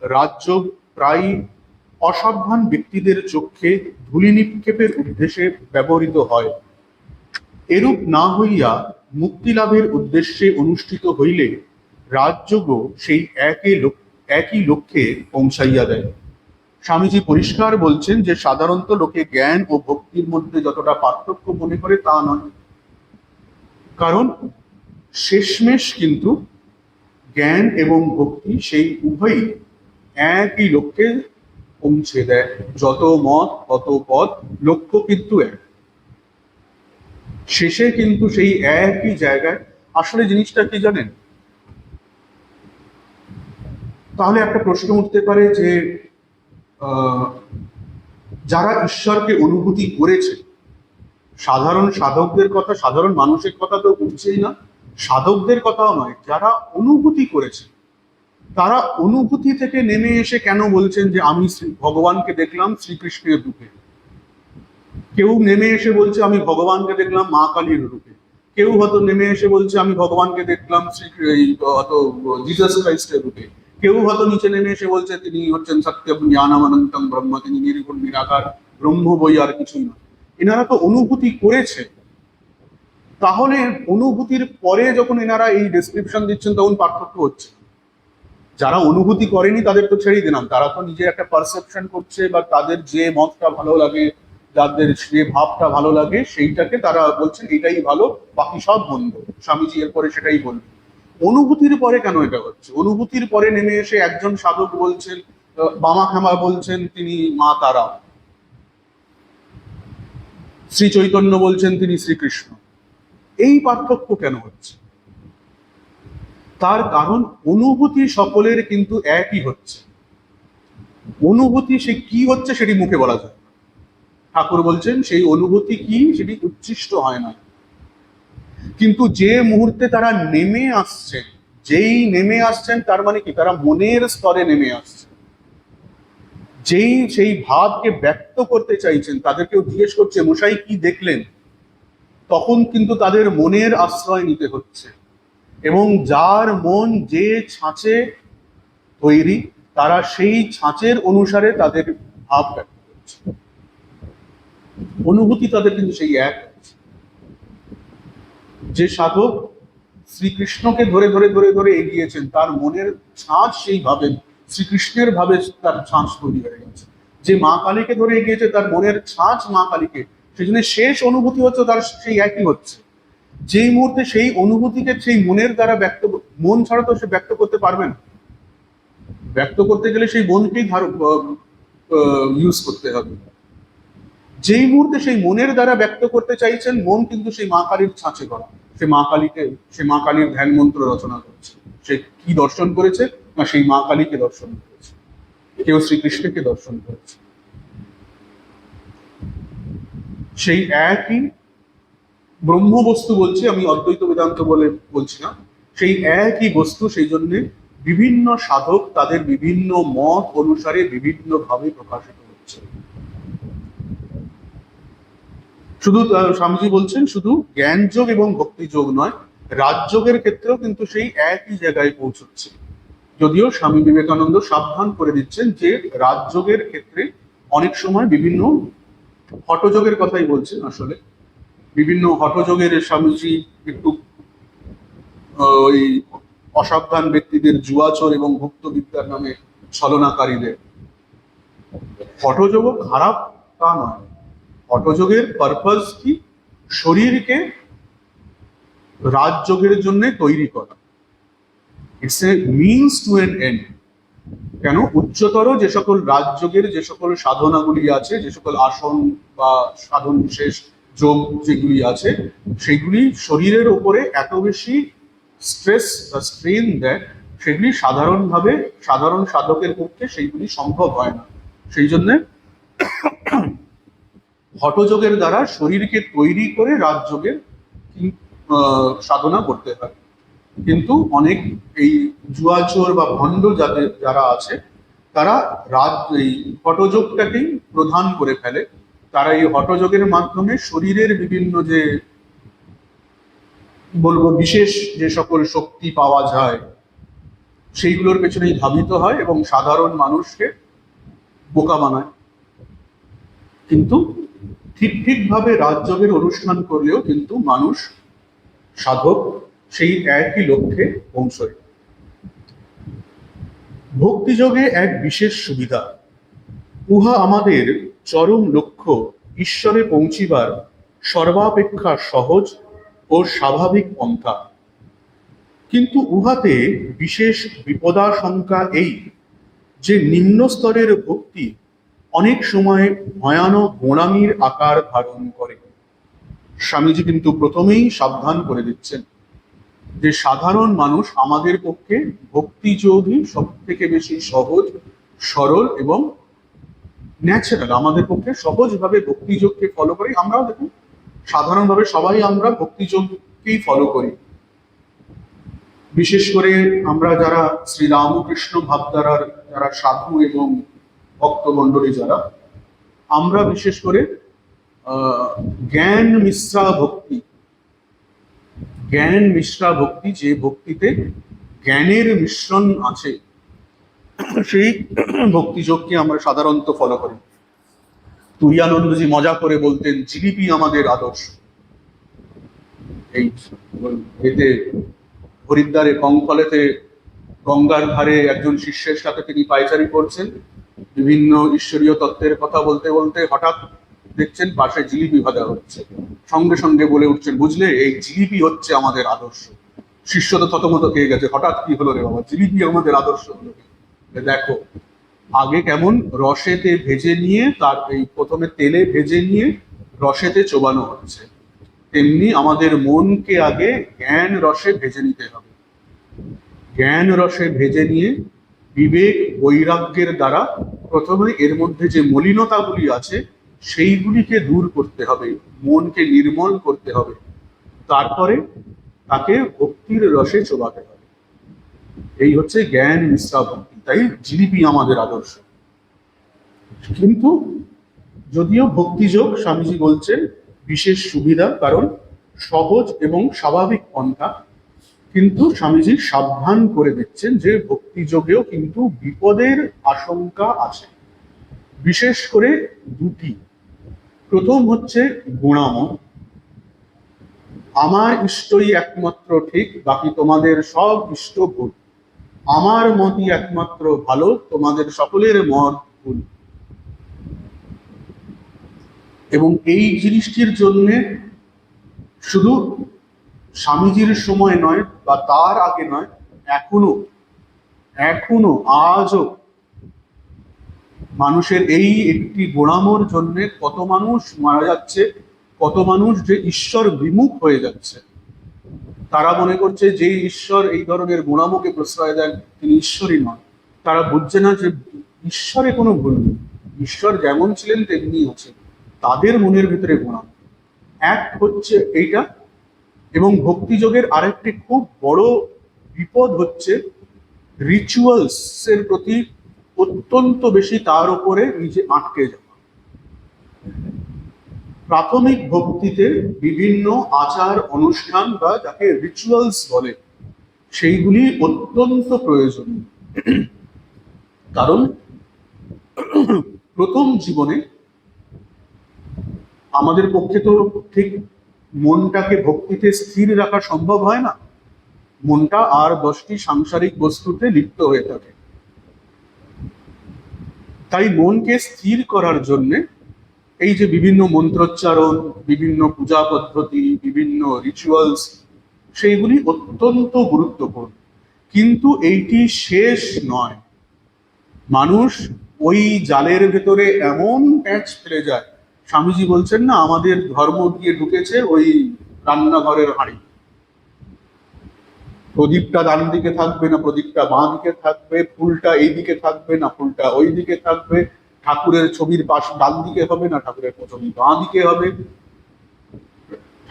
Speaker 1: রাজ্য প্রায় অসাবধান ব্যক্তিদের চক্ষে ধূলি নিক্ষেপের উদ্দেশ্যে ব্যবহৃত হয়। এরূপ না হইয়া মুক্তি লাভের উদ্দেশ্যে অনুষ্ঠিত হইলে রাজযোগ সেই একই লক্ষ্যে পৌঁছাইয়া দেয়। স্বামীজি পরিষ্কার বলছেন যে সাধারণত লোকে জ্ঞান ও ভক্তির মধ্যে যতটা পার্থক্য মনে করে তা নয়, কারণ শেষমেশ কিন্তু জ্ঞান এবং ভক্তি সেই উভয়ই একই লক্ষ্যে পৌঁছে দেয়। যত মত তত পথ, লক্ষ্য কিন্তু এক, শেষে কিন্তু সেই একই জায়গায়। আসলে জিনিসটা কি জানেন, তাহলে একটা প্রশ্ন উঠতে পারে যে যারা ঈশ্বরকে অনুভূতি করেছে, সাধারণ সাধকদের কথা, সাধারণ মানুষের কথা তো উঠছেই না, সাধকদের কথাও নয়, যারা অনুভূতি করেছে তারা অনুভূতি থেকে নেমে এসে কেন বলছেন যে আমি ভগবানকে দেখলাম শ্রীকৃষ্ণের রূপে? কেউ নেমে এসে বলছে আমি ভগবানকে দেখলাম মা কালীর রূপে, কেউ হয়তো নেমে এসে বলছে আমি ভগবানকে দেখলাম হয়তো জিসাস ক্রাইস্টের রূপে, কেউ হয়তো নিচে নেমে এসে বলছে তিনি হচ্ছেন সত্যম জ্ঞানম অনন্তম ব্রহ্ম, তিনি নির্গুণ নিরাকার ব্রহ্ম বই আর কিছুই না। এনারা তো অনুভূতি করেছে, তাহলে অনুভূতির পরে যখন এনারা এই ডেসক্রিপশন দিচ্ছেন তখন পার্থক্য হচ্ছে। যারা অনুভূতি করেনি তাদের তো ছেড়েই দিলাম, তারা তো নিজের একটা পারসেপশন করছে, বা তাদের যে মতটা ভালো লাগে, যাদের যে ভাবটা ভালো লাগে সেইটাকে তারা বলছেন এটাই ভালো, বাকি সব মন্দ। স্বামীজি এরপরে সেটাই বলবেন। অনুভূতির পরে কেন এটা হচ্ছে? অনুভূতির পরে নেমে এসে একজন সাধক বলছেন, বামা খামা বলছেন তিনি মা তারা, শ্রী চৈতন্য বলছেন তিনি শ্রীকৃষ্ণ। এই পার্থক্য কেন হচ্ছে? তার কারণ অনুভূতি সকলের কিন্তু একই হচ্ছে। অনুভূতি সে কি হচ্ছে সেটি মুখে বলা যায়, ঠাকুর বলছেন সেই অনুভূতি কি সেটি উচ্ছিষ্ট হয় না। কিন্তু যে মুহূর্তে তারা নেমে আসছেন, যেই নেমে আসছেন তার মানে কি, তারা মনের স্তরে নেমে আসছে। যেই সেই ভাবকে ব্যক্ত করতে চাইছেন, তাদেরকেও জিজ্ঞেস করছে মশাই কি দেখলেন, তখন কিন্তু তাদের মনের আশ্রয় নিতে হচ্ছে। এবং যার মন যে ছাঁচে তৈরি, তারা সেই ছাঁচের অনুসারে তাদের ভাব ব্যক্ত করছে। অনুভূতি তাদের কিন্তু সেই এক। যে সাধক শ্রীকৃষ্ণকে ধরে ধরে ধরে ধরে এগিয়েছেন, তার মনের ছাঁচ সেইভাবে শ্রীকৃষ্ণের ভাবে তার ছাঁচ তৈরি হয়ে গেছে। যে মা কালীকে ধরে এগিয়েছে, তার মনের ছাঁচ মা কালীকে, সেই জন্য শেষ অনুভূতি হচ্ছে তার সেই একই হচ্ছে। যেই মুহূর্তে সেই অনুভূতিকে সেই মনের দ্বারা ব্যক্ত, মন ছাড়া তো সে ব্যক্ত করতে পারবে না। ব্যক্ত করতে গেলে সেই মনকেই ইউজ করতে হবে। যেই মুহূর্তে সেই মনের দ্বারা ব্যক্ত করতে চাইছেন, মন কিন্তু সেই মা কালীর ছাঁচে করা, সে মা কালীর ধ্যান মন্ত্র রচনা করছে। সে কি দর্শন করেছে না, সেই মা কালীকে দর্শন করেছে, কেউ শ্রীকৃষ্ণকে দর্শন করেছে। সেই একই ব্রহ্ম বস্তু বলছি আমি, অদ্বৈত বেদান্ত বলে বলছি না, সেই একই বস্তু। সেই জন্য বিভিন্ন সাধক তাদের বিভিন্ন মত অনুসারে বিভিন্ন ভাবে প্রকাশিত হচ্ছে। শুধু স্বামীজি বলছেন শুধু জ্ঞান যোগ এবং ভক্তি যোগ নয়, রাজযোগের ক্ষেত্রেও কিন্তু সেই একই জায়গায় পৌঁছচ্ছে। যদিও স্বামী বিবেকানন্দ সাবধান করে দিচ্ছেন যে রাজযোগের ক্ষেত্রে অনেক সময় বিভিন্ন হঠযোগের কথাই বলছেন, আসলে বিভিন্ন হঠযোগের স্বামীজি একটু ওই অসাবধান ব্যক্তিদের, জুয়াচোর এবং ভুক্তবিদ্যার নামে ছলনাকারীদের। হঠযোগ খারাপ তা নয়, হঠযোগের পারপাস কি, শরীরকে রাজযোগের জন্য তৈরি করা। It's a means to an end. কেন? উচ্চতর যে সকল রাজযোগের যে সকল সাধনাগুলি আছে, যে সকল আসন বা সাধন বিশেষ যোগ যেগুলি আছে, সেগুলি শরীরের উপরে এত বেশি স্ট্রেস বা স্ট্রেন দেয়, সেগুলি সাধারণভাবে সাধারণ সাধকের পক্ষে সেইগুলি সম্ভব হয় না। সেই জন্য হঠযোগের দ্বারা শরীরকে তৈরি করে রাজযোগের সাধনা করতে হয়। কিন্তু অনেক এই জুয়াচোর বা ভণ্ড যারা আছে, তারা এই হঠযোগটাকেই প্রধান করে ফেলে। তারা এই হঠযোগের মাধ্যমে শরীরের বিভিন্ন যে বলবো বিশেষ যে সকল শক্তি পাওয়া যায়, সেইগুলোর পেছনেই ধাবিত হয় এবং সাধারণ মানুষকে বোকা বানায়। কিন্তু ঠিকভাবে রাজযোগের অনুষ্ঠান করলেও কিন্তু মানুষ, সাধক সেই একই লক্ষ্যে পৌঁছয়। ভক্তিযোগে এক বিশেষ সুবিধা, উহা আমাদের চরম লক্ষ্য ঈশ্বরে পৌঁছিবার সর্বাপেক্ষা সহজ ও স্বাভাবিক পন্থা। কিন্তু উহাতে বিশেষ বিপদাশঙ্কা এই যে নিম্ন স্তরের ভক্তি অনেক সময় ভয়ানক গোঁড়ামির আকার ধারণ করে। স্বামীজি কিন্তু প্রথমেই সাবধান করে দিচ্ছেন যে সাধারণ মানুষ আমাদের পক্ষে ভক্তিযোগই সব থেকে বেশি সহজ, সরল এবং ন্যাচারাল। আমাদের পক্ষে সহজভাবে ভক্তিযোগকে ফলো করি। আমরাও দেখুন সাধারণভাবে সবাই আমরা ভক্তিযোগকেই ফলো করি। বিশেষ করে আমরা যারা শ্রীরামকৃষ্ণ ভাবধারার যারা সাধু এবং ভক্তমণ্ডলী যারা, আমরা বিশেষ করে জ্ঞান মিশ্রা ভক্তি, জ্ঞান মিশ্রা ভক্তি, যে ভক্তিতে জ্ঞানের মিশ্রণ আছে, সেই ভক্তিযোগকে আমরা সাধারণত ফলো করি। তুরিয়ানন্দজি মজা করে বলতেন, জিলিপি আমাদের আদর্শ। এই এতে হরিদ্বারে কঙ্কলেতে গঙ্গার ধারে একজন শিষ্যের সাথে তিনি পায়চারি করছেন, বিভিন্ন ঈশ্বরীয় তত্ত্বের কথা বলতে বলতে হঠাৎ দেখছেন পাশে জিলিপি ভাজা হচ্ছে। সঙ্গে সঙ্গে বলে উঠছেন, বুঝলে এই জিলিপি হচ্ছে আমাদের আদর্শ। শিষ্য তো থতমত খেয়ে গেছে, হঠাৎ কি হলো রে বাবা, জিলিপি আমাদের আদর্শ হলো? দেখো, আগে কেমন রসেতে ভেজে নিয়ে, তার এই প্রথমে তেলে ভেজে নিয়ে রসেতে চোবানো হচ্ছে, তেমনি আমাদের মনকে আগে জ্ঞান রসে ভেজে নিতে হবে। জ্ঞান রসে ভেজে নিয়ে বিবেক বৈরাগ্যের দ্বারা প্রথমে এর মধ্যে যে মলিনতাগুলি আছে সেইগুলিকে দূর করতে হবে, মনকে নির্মল করতে হবে, তারপরে তাকে ভক্তির রসে চোবাতে হবে। এই হচ্ছে জ্ঞান মিশ্রা ভক্তি। তাই জিলিপি আমাদের আদর্শ। কিন্তু যদিও ভক্তিযোগ স্বামীজি বলছেন বিশেষ সুবিধা, কারণ সহজ এবং স্বাভাবিক পন্থা, কিন্তু স্বামীজি সাবধান করে দিচ্ছেন যে ভক্তিযোগেও কিন্তু বিপদের আশঙ্কা আছে, বিশেষ করে দুটি। প্রথম হচ্ছে গুণাম, আমার ইষ্টই একমাত্র ঠিক, বাকি তোমাদের সব ইষ্ট ভুল। আমার মতই একমাত্র ভালো, তোমাদের সকলের মত ভুল। এবং এই জিনিসটির জন্য শুধু স্বামীজির সময় নয় বা তার আগে নয়, এখনো আজও মানুষের এই একটি গোঁড়ামোর জন্য কত মানুষ মারা যাচ্ছে, কত মানুষ যে ঈশ্বর বিমুখ হয়ে যাচ্ছে। তারা মনে করছে যে ঈশ্বর এই ধরনের গোঁড়ামোকে প্রশ্রয় দেন তিনি ঈশ্বরই নন। তারা বুঝছে না যে ঈশ্বরে কোনো ভুল নেই, ঈশ্বর যেমন ছিলেন তেমনি আছে, তাদের মনের ভিতরে গোঁড়ামো। এক হচ্ছে এইটা। এবং ভক্তিযোগের আরেকটি খুব বড় বিপদ হচ্ছে রিচুয়ালস এর প্রতি অত্যন্ত বেশি তার উপরে নিজে আটকে যাওয়া। প্রাথমিক ভক্তিতে বিভিন্ন আচার অনুষ্ঠান বা যাকে রিচুয়ালস বলে সেইগুলি অত্যন্ত প্রয়োজনীয়। কারণ প্রথম জীবনে আমাদের পক্ষে তো ঠিক মনটাকে ভক্তিতে স্থির রাখা সম্ভব হয় না, মনটা আর 10টি সাংসারিক বস্তুতে লিপ্ত হয়ে থাকে। তাই মনকে স্থির করার জন্য এই যে বিভিন্ন মন্ত্রোচ্চারণ, বিভিন্ন পূজা পদ্ধতি, বিভিন্ন রিচুয়ালস, সেইগুলি অত্যন্ত গুরুত্বপূর্ণ। কিন্তু এইটি শেষ নয়। মানুষ ওই জালের ভেতরে এমন প্যাঁচ ফেলে যায়, স্বামীজি বলছেন না, আমাদের ধর্ম দিয়ে ঢুকেছে ওই রান্নাঘরের হাঁড়ি। প্রদীপটা ডান দিকে থাকবে না প্রদীপটা বাঁ দিকে থাকবে, ফুলটা এই দিকে থাকবে না ফুলটা ওই দিকে থাকবে, ঠাকুরের ছবির পাশ ডান দিকে হবে না ঠাকুরের ছবি বাঁ দিকে হবে।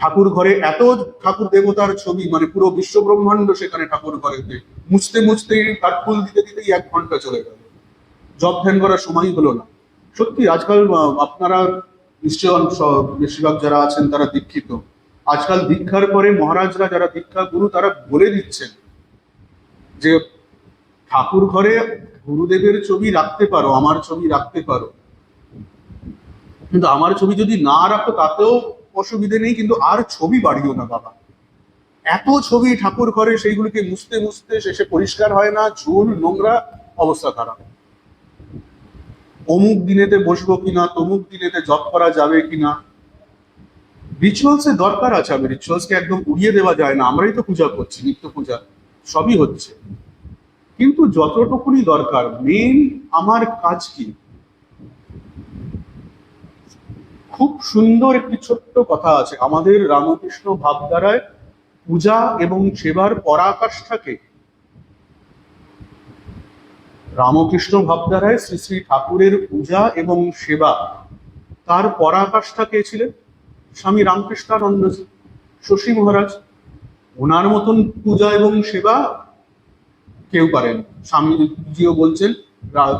Speaker 1: ঠাকুর ঘরে এত ঠাকুর দেবতার ছবি, মানে পুরো বিশ্ব ব্রহ্মাণ্ড সেখানে ঠাকুর ঘরেতে, মুছতে মুছতে কাঠ ফুল দিতে দিতেই 1 ঘন্টা চলে গেল, জপ ধ্যান করার সময় হলো না। সত্যি আজকাল আপনারা নিশ্চয় বেশিরভাগ যারা আছেন তারা দীক্ষিত, আজকাল দীক্ষার পরে মহারাজরা যারা দীক্ষা গুরু তারা বলে দিচ্ছেন যে ঠাকুর ঘরে গুরুদেবের ছবি রাখতে পারো, আমার ছবি রাখতে পারো, কিন্তু আমার ছবি যদি না রাখো তাতেও অসুবিধে নেই, কিন্তু আর ছবি বাড়িও না বাবা। এত ছবি ঠাকুর ঘরে, সেইগুলিকে মুছতে মুছতে শেষে পরিষ্কার হয় না, ঝুল নোংরা, অবস্থা খারাপ। অমুক দিনেতে বসবো কিনা, তমুক দিনেতে জপ করা যাবে কিনা। রিচুয়ালস এর দরকার আছে, আমি রিচুয়ালস কে একদম উড়িয়ে দেওয়া যায় না, আমরাই তো পূজা করছি, নিত্য পূজা সবই হচ্ছে, কিন্তু যতটুকুনি দরকার মেইন আমার কাজ কি। খুব সুন্দর একটি ছোট্ট কথা আছে আমাদের রামকৃষ্ণ ভাবধারায়, পূজা এবং সেবার পরাকাষ্ঠাকে, রামকৃষ্ণ ভাবধারায় শ্রী শ্রী ঠাকুরের পূজা এবং সেবা তার পরাকাষ্ঠা কে ছিলেন? স্বামী রামকৃষ্ণানন্দজি, শশী মহারাজ। ওনার মতন পূজা এবং সেবা কেউ পারেন। স্বামীজিও বলছেন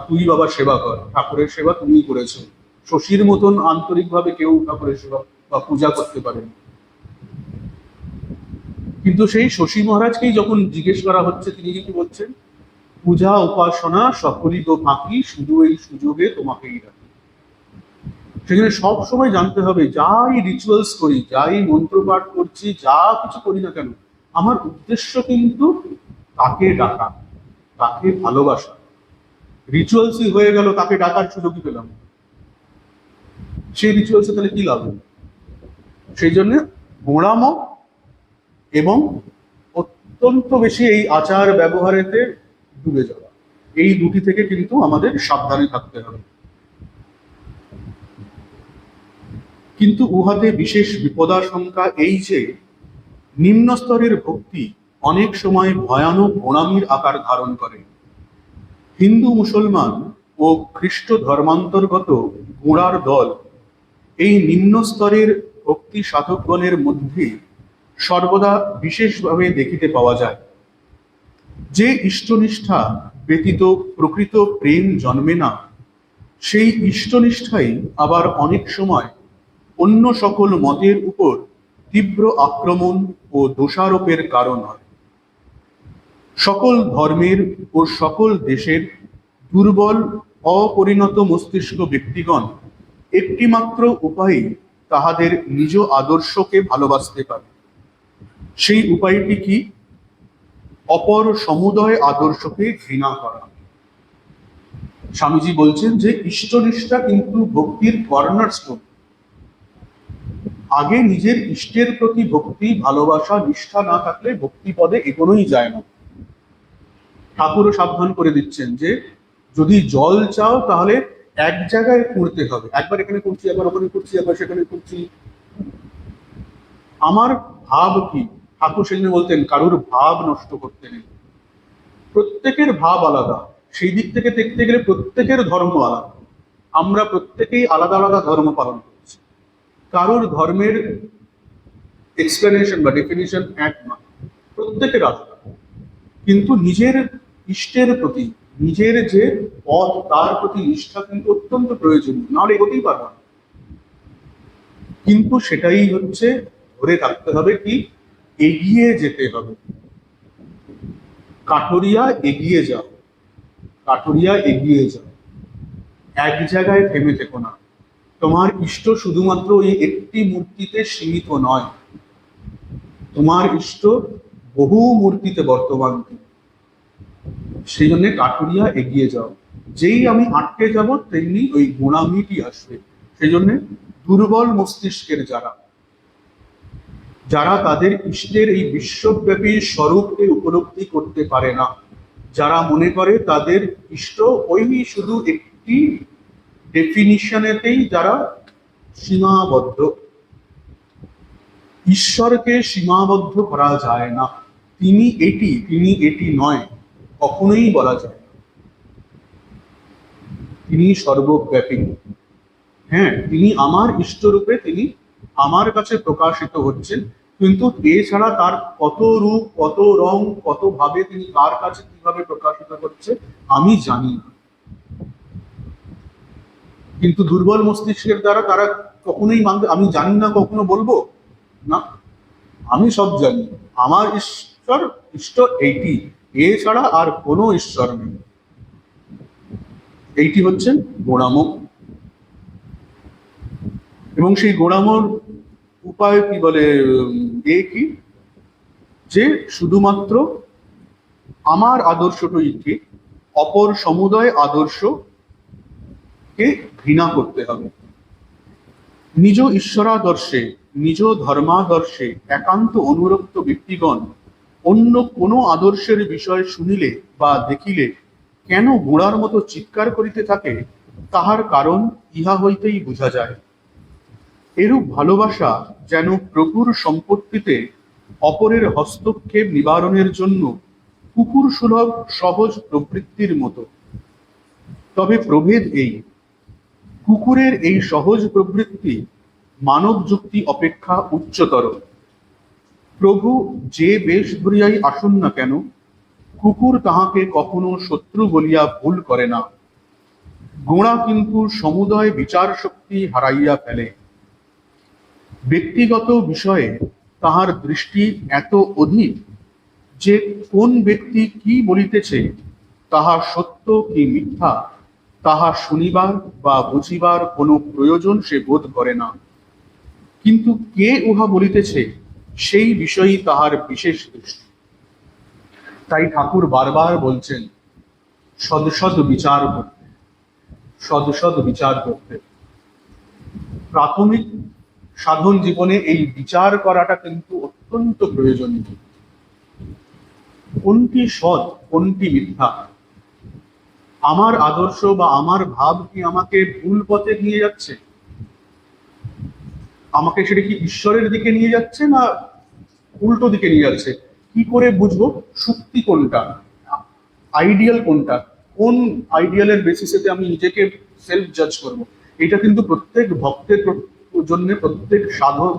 Speaker 1: তুই বাবা সেবা কর, ঠাকুরের সেবা তুমি করেছো। শশীর মতন আন্তরিকভাবে কেউ ঠাকুরের সেবা বা পূজা করতে পারেন। কিন্তু সেই শশী মহারাজকেই যখন জিজ্ঞেস করা হচ্ছে, তিনি কি বলছেন? পূজা উপাসনা সকলই তো ফাঁকি, শুধু এই সুযোগে তোমাকেই রাখি। সেখানে সব সময় জানতে হবে, যাই রিচুয়ালস করি, যাই মন্ত্র পাঠ করছি, যা কিছু করি না কেন, আমার উদ্দেশ্য কিন্তু তাকে ডাকা, তাকে ভালোবাসা। রিচুয়ালসই হয়ে গেল, তাকে ডাকার সুযোগই পেলাম, সেই রিচুয়ালসে তাহলে কি লাভ হলো? সেই জন্য গোঁড়ামো এবং অত্যন্ত বেশি এই আচার ব্যবহারেতে ডুবে যাওয়া, এই দুটি থেকে কিন্তু আমাদের সাবধানে থাকতে হবে। কিন্তু উহাতে বিশেষ বিপদাশঙ্কা এই যে, নিম্ন স্তরের ভক্তি অনেক সময় ভয়ানক গোঁড়ামির আকার ধারণ করে। হিন্দু, মুসলমান ও খ্রিস্ট ধর্মান্তর্গত গোঁড়ার দল এই নিম্ন স্তরের ভক্তি সাধকগণের মধ্যে সর্বদা বিশেষভাবে দেখিতে পাওয়া যায়। যে ইষ্টনিষ্ঠা ব্যতীত প্রকৃত প্রেম জন্মে না, সেই ইষ্টনিষ্ঠাই আবার অনেক সময় অন্য সকল মতের উপর তীব্র আক্রমণ ও দোষারোপের কারণ হয়। সকল ধর্মের ও সকল দেশের দুর্বল অপরিণত মস্তিষ্ক ব্যক্তিগণ একটিমাত্র উপায়ে তাহাদের নিজ আদর্শকে ভালোবাসতে পারে। সেই উপায়টি কি? অপর সমুদয় আদর্শকে ঘৃণা করা। স্বামীজি বলছেন যে ইষ্টনিষ্ঠা কিন্তু ভক্তির কর্নারস্টোন। আগে নিজের ইষ্টের প্রতি ভক্তি, ভালোবাসা, নিষ্ঠা না থাকলে ভক্তি পদে এগোনোই যায় না। ঠাকুরও সাবধান করে দিচ্ছেন যে যদি জল চাও তাহলে এক জায়গায় করতে হবে, একবার এখানে করছি, একবার ওখানে করছি, একবার সেখানে করছি। আমার ভাব কি? ঠাকুর সেদিন বলতেন কারুর ভাব নষ্ট করতে নেই। প্রত্যেকের ভাব আলাদা, সেই দিক থেকে দেখতে গেলে প্রত্যেকের ধর্ম আলাদা। আমরা প্রত্যেকেই আলাদা আলাদা ধর্ম পালন করছি, কারোর ধর্মের এক্সপ্লেনেশন বা ডেফিনিশন এক না, প্রত্যেকের আলাদা। কিন্তু নিজের ইষ্টের প্রতি, নিজের যে পথ, তার প্রতি নিষ্ঠা কিন্তু অত্যন্ত প্রয়োজনীয়, নাহলে এগোতেই পারবো না। কিন্তু সেটাই হচ্ছে ধরে রাখতে হবে, কি এগিয়ে যেতে হবে। কাঠুরিয়া এগিয়ে যাও, কাঠুরিয়া এগিয়ে যাও, এক জায়গায় থেমে থেকো না। তোমার ইষ্ট শুধুমাত্র ওই একটি মূর্তিতে সীমিত নয়, তোমার ইষ্ট বহু মূর্তিতে বর্তমান। সেই জন্য কাঠুরিয়া এগিয়ে যাও। যেই আমি আটকে যাব তেমনি ওই গোঁড়ামিটি আসবে। সেই জন্য দুর্বল মস্তিষ্কের যারা যারা তাদের ইষ্টের এই বিশ্বব্যাপী স্বরূপকে উপলব্ধি করতে পারে না, যারা মনে করে তাদের ইষ্ট ওই শুধু একটি ডেফিনিশনেতেই যারা সীমাবদ্ধ, ঈশ্বরকে সীমাবদ্ধ করা যায় না। তিনি এটি, তিনি এটি নয়, কখনোই বলা যায় না। তিনি সর্বব্যাপী। হ্যাঁ, তিনি আমার ইষ্টরূপে, তিনি আমার কাছে প্রকাশিত হচ্ছেন, কিন্তু এছাড়া তার কত রূপ, কত রং, কত ভাবে তিনি কার কাছে কিভাবে প্রকাশিত হচ্ছে আমি জানি না। কিন্তু দুর্বল মস্তিষ্কের দ্বারা তারা কখনোই মানবে, আমি জানি না কখনো বলবো না, আমি সব জানি, আমার ঈশ্বর ইষ্ট এইটি, এছাড়া আর কোনো ঈশ্বর নেই। এইটি হচ্ছে গোঁড়ামো। এবং সেই গোঁড়ামোর উপায় কি বলে, কি যে শুধুমাত্র আমার আদর্শটাই ঠিক, অপর সমুদয় আদর্শ কে ঘৃণা করতে হবে। নিজ ঈশ্বরাদর্শে, নিজ ধর্মাদর্শে একান্ত অনুরক্ত ব্যক্তিগণ অন্য কোনো আদর্শের বিষয় শুনিলে বা দেখিলে কেন গোড়ার মতো চিৎকার করিতে থাকে, তাহার কারণ ইহা হইতেই বোঝা যায়। এরূপ ভালোবাসা যেন প্রভুর সম্পত্তিতে অপরের হস্তক্ষেপ নিবারণের জন্য কুকুর সুলভ সহজ প্রবৃত্তির মতো। তবে প্রভেদ এই, কুকুরের এই সহজ প্রবৃত্তি মানব যুক্তি অপেক্ষা উচ্চতর। প্রভু যে বেশ ধরিয়াই আসুন না কেন, কুকুর তাহাকে কখনো শত্রু বলিয়া ভুল করে না। গোঁড়া কিন্তু সমুদয় বিচার শক্তি হারাইয়া ফেলে। ব্যক্তিগত বিষয়ে তাহার দৃষ্টি এত অধিক যে কোন ব্যক্তি কি বলিতেছে, তাহা সত্য কি মিথ্যা, তাহা শুনিবার বা বুঝিবার কোনো প্রয়োজন সে বোধ করে না। কিন্তু কে উহা বলিতেছে সেই বিষয়ই তাহার বিশেষ দৃষ্টি। তাই ঠাকুর বারবার বলছেন সদসদ বিচার করতে, সদসদ বিচার করতে। প্রাথমিক সাধন জীবনে এই বিচার করাটা কিন্তু অত্যন্ত প্রয়োজনীয়। কোনটি সৎ, কোনটি মিথ্যা, আমার আদর্শ বা আমার ভাব কি আমাকে ভুল পথে নিয়ে যাচ্ছে, আমাকে সেটা কি ঈশ্বরের দিকে নিয়ে যাচ্ছে না উল্টো দিকে নিয়ে যাচ্ছে, কি করে বুঝবো সত্যি কোনটা, আইডিয়াল কোনটা, কোন আইডিয়ালের বেসিসেতে আমি নিজেকে সেলফ জাজ করব। এটা কিন্তু প্রত্যেক ভক্তের জন্য, প্রত্যেক সাধক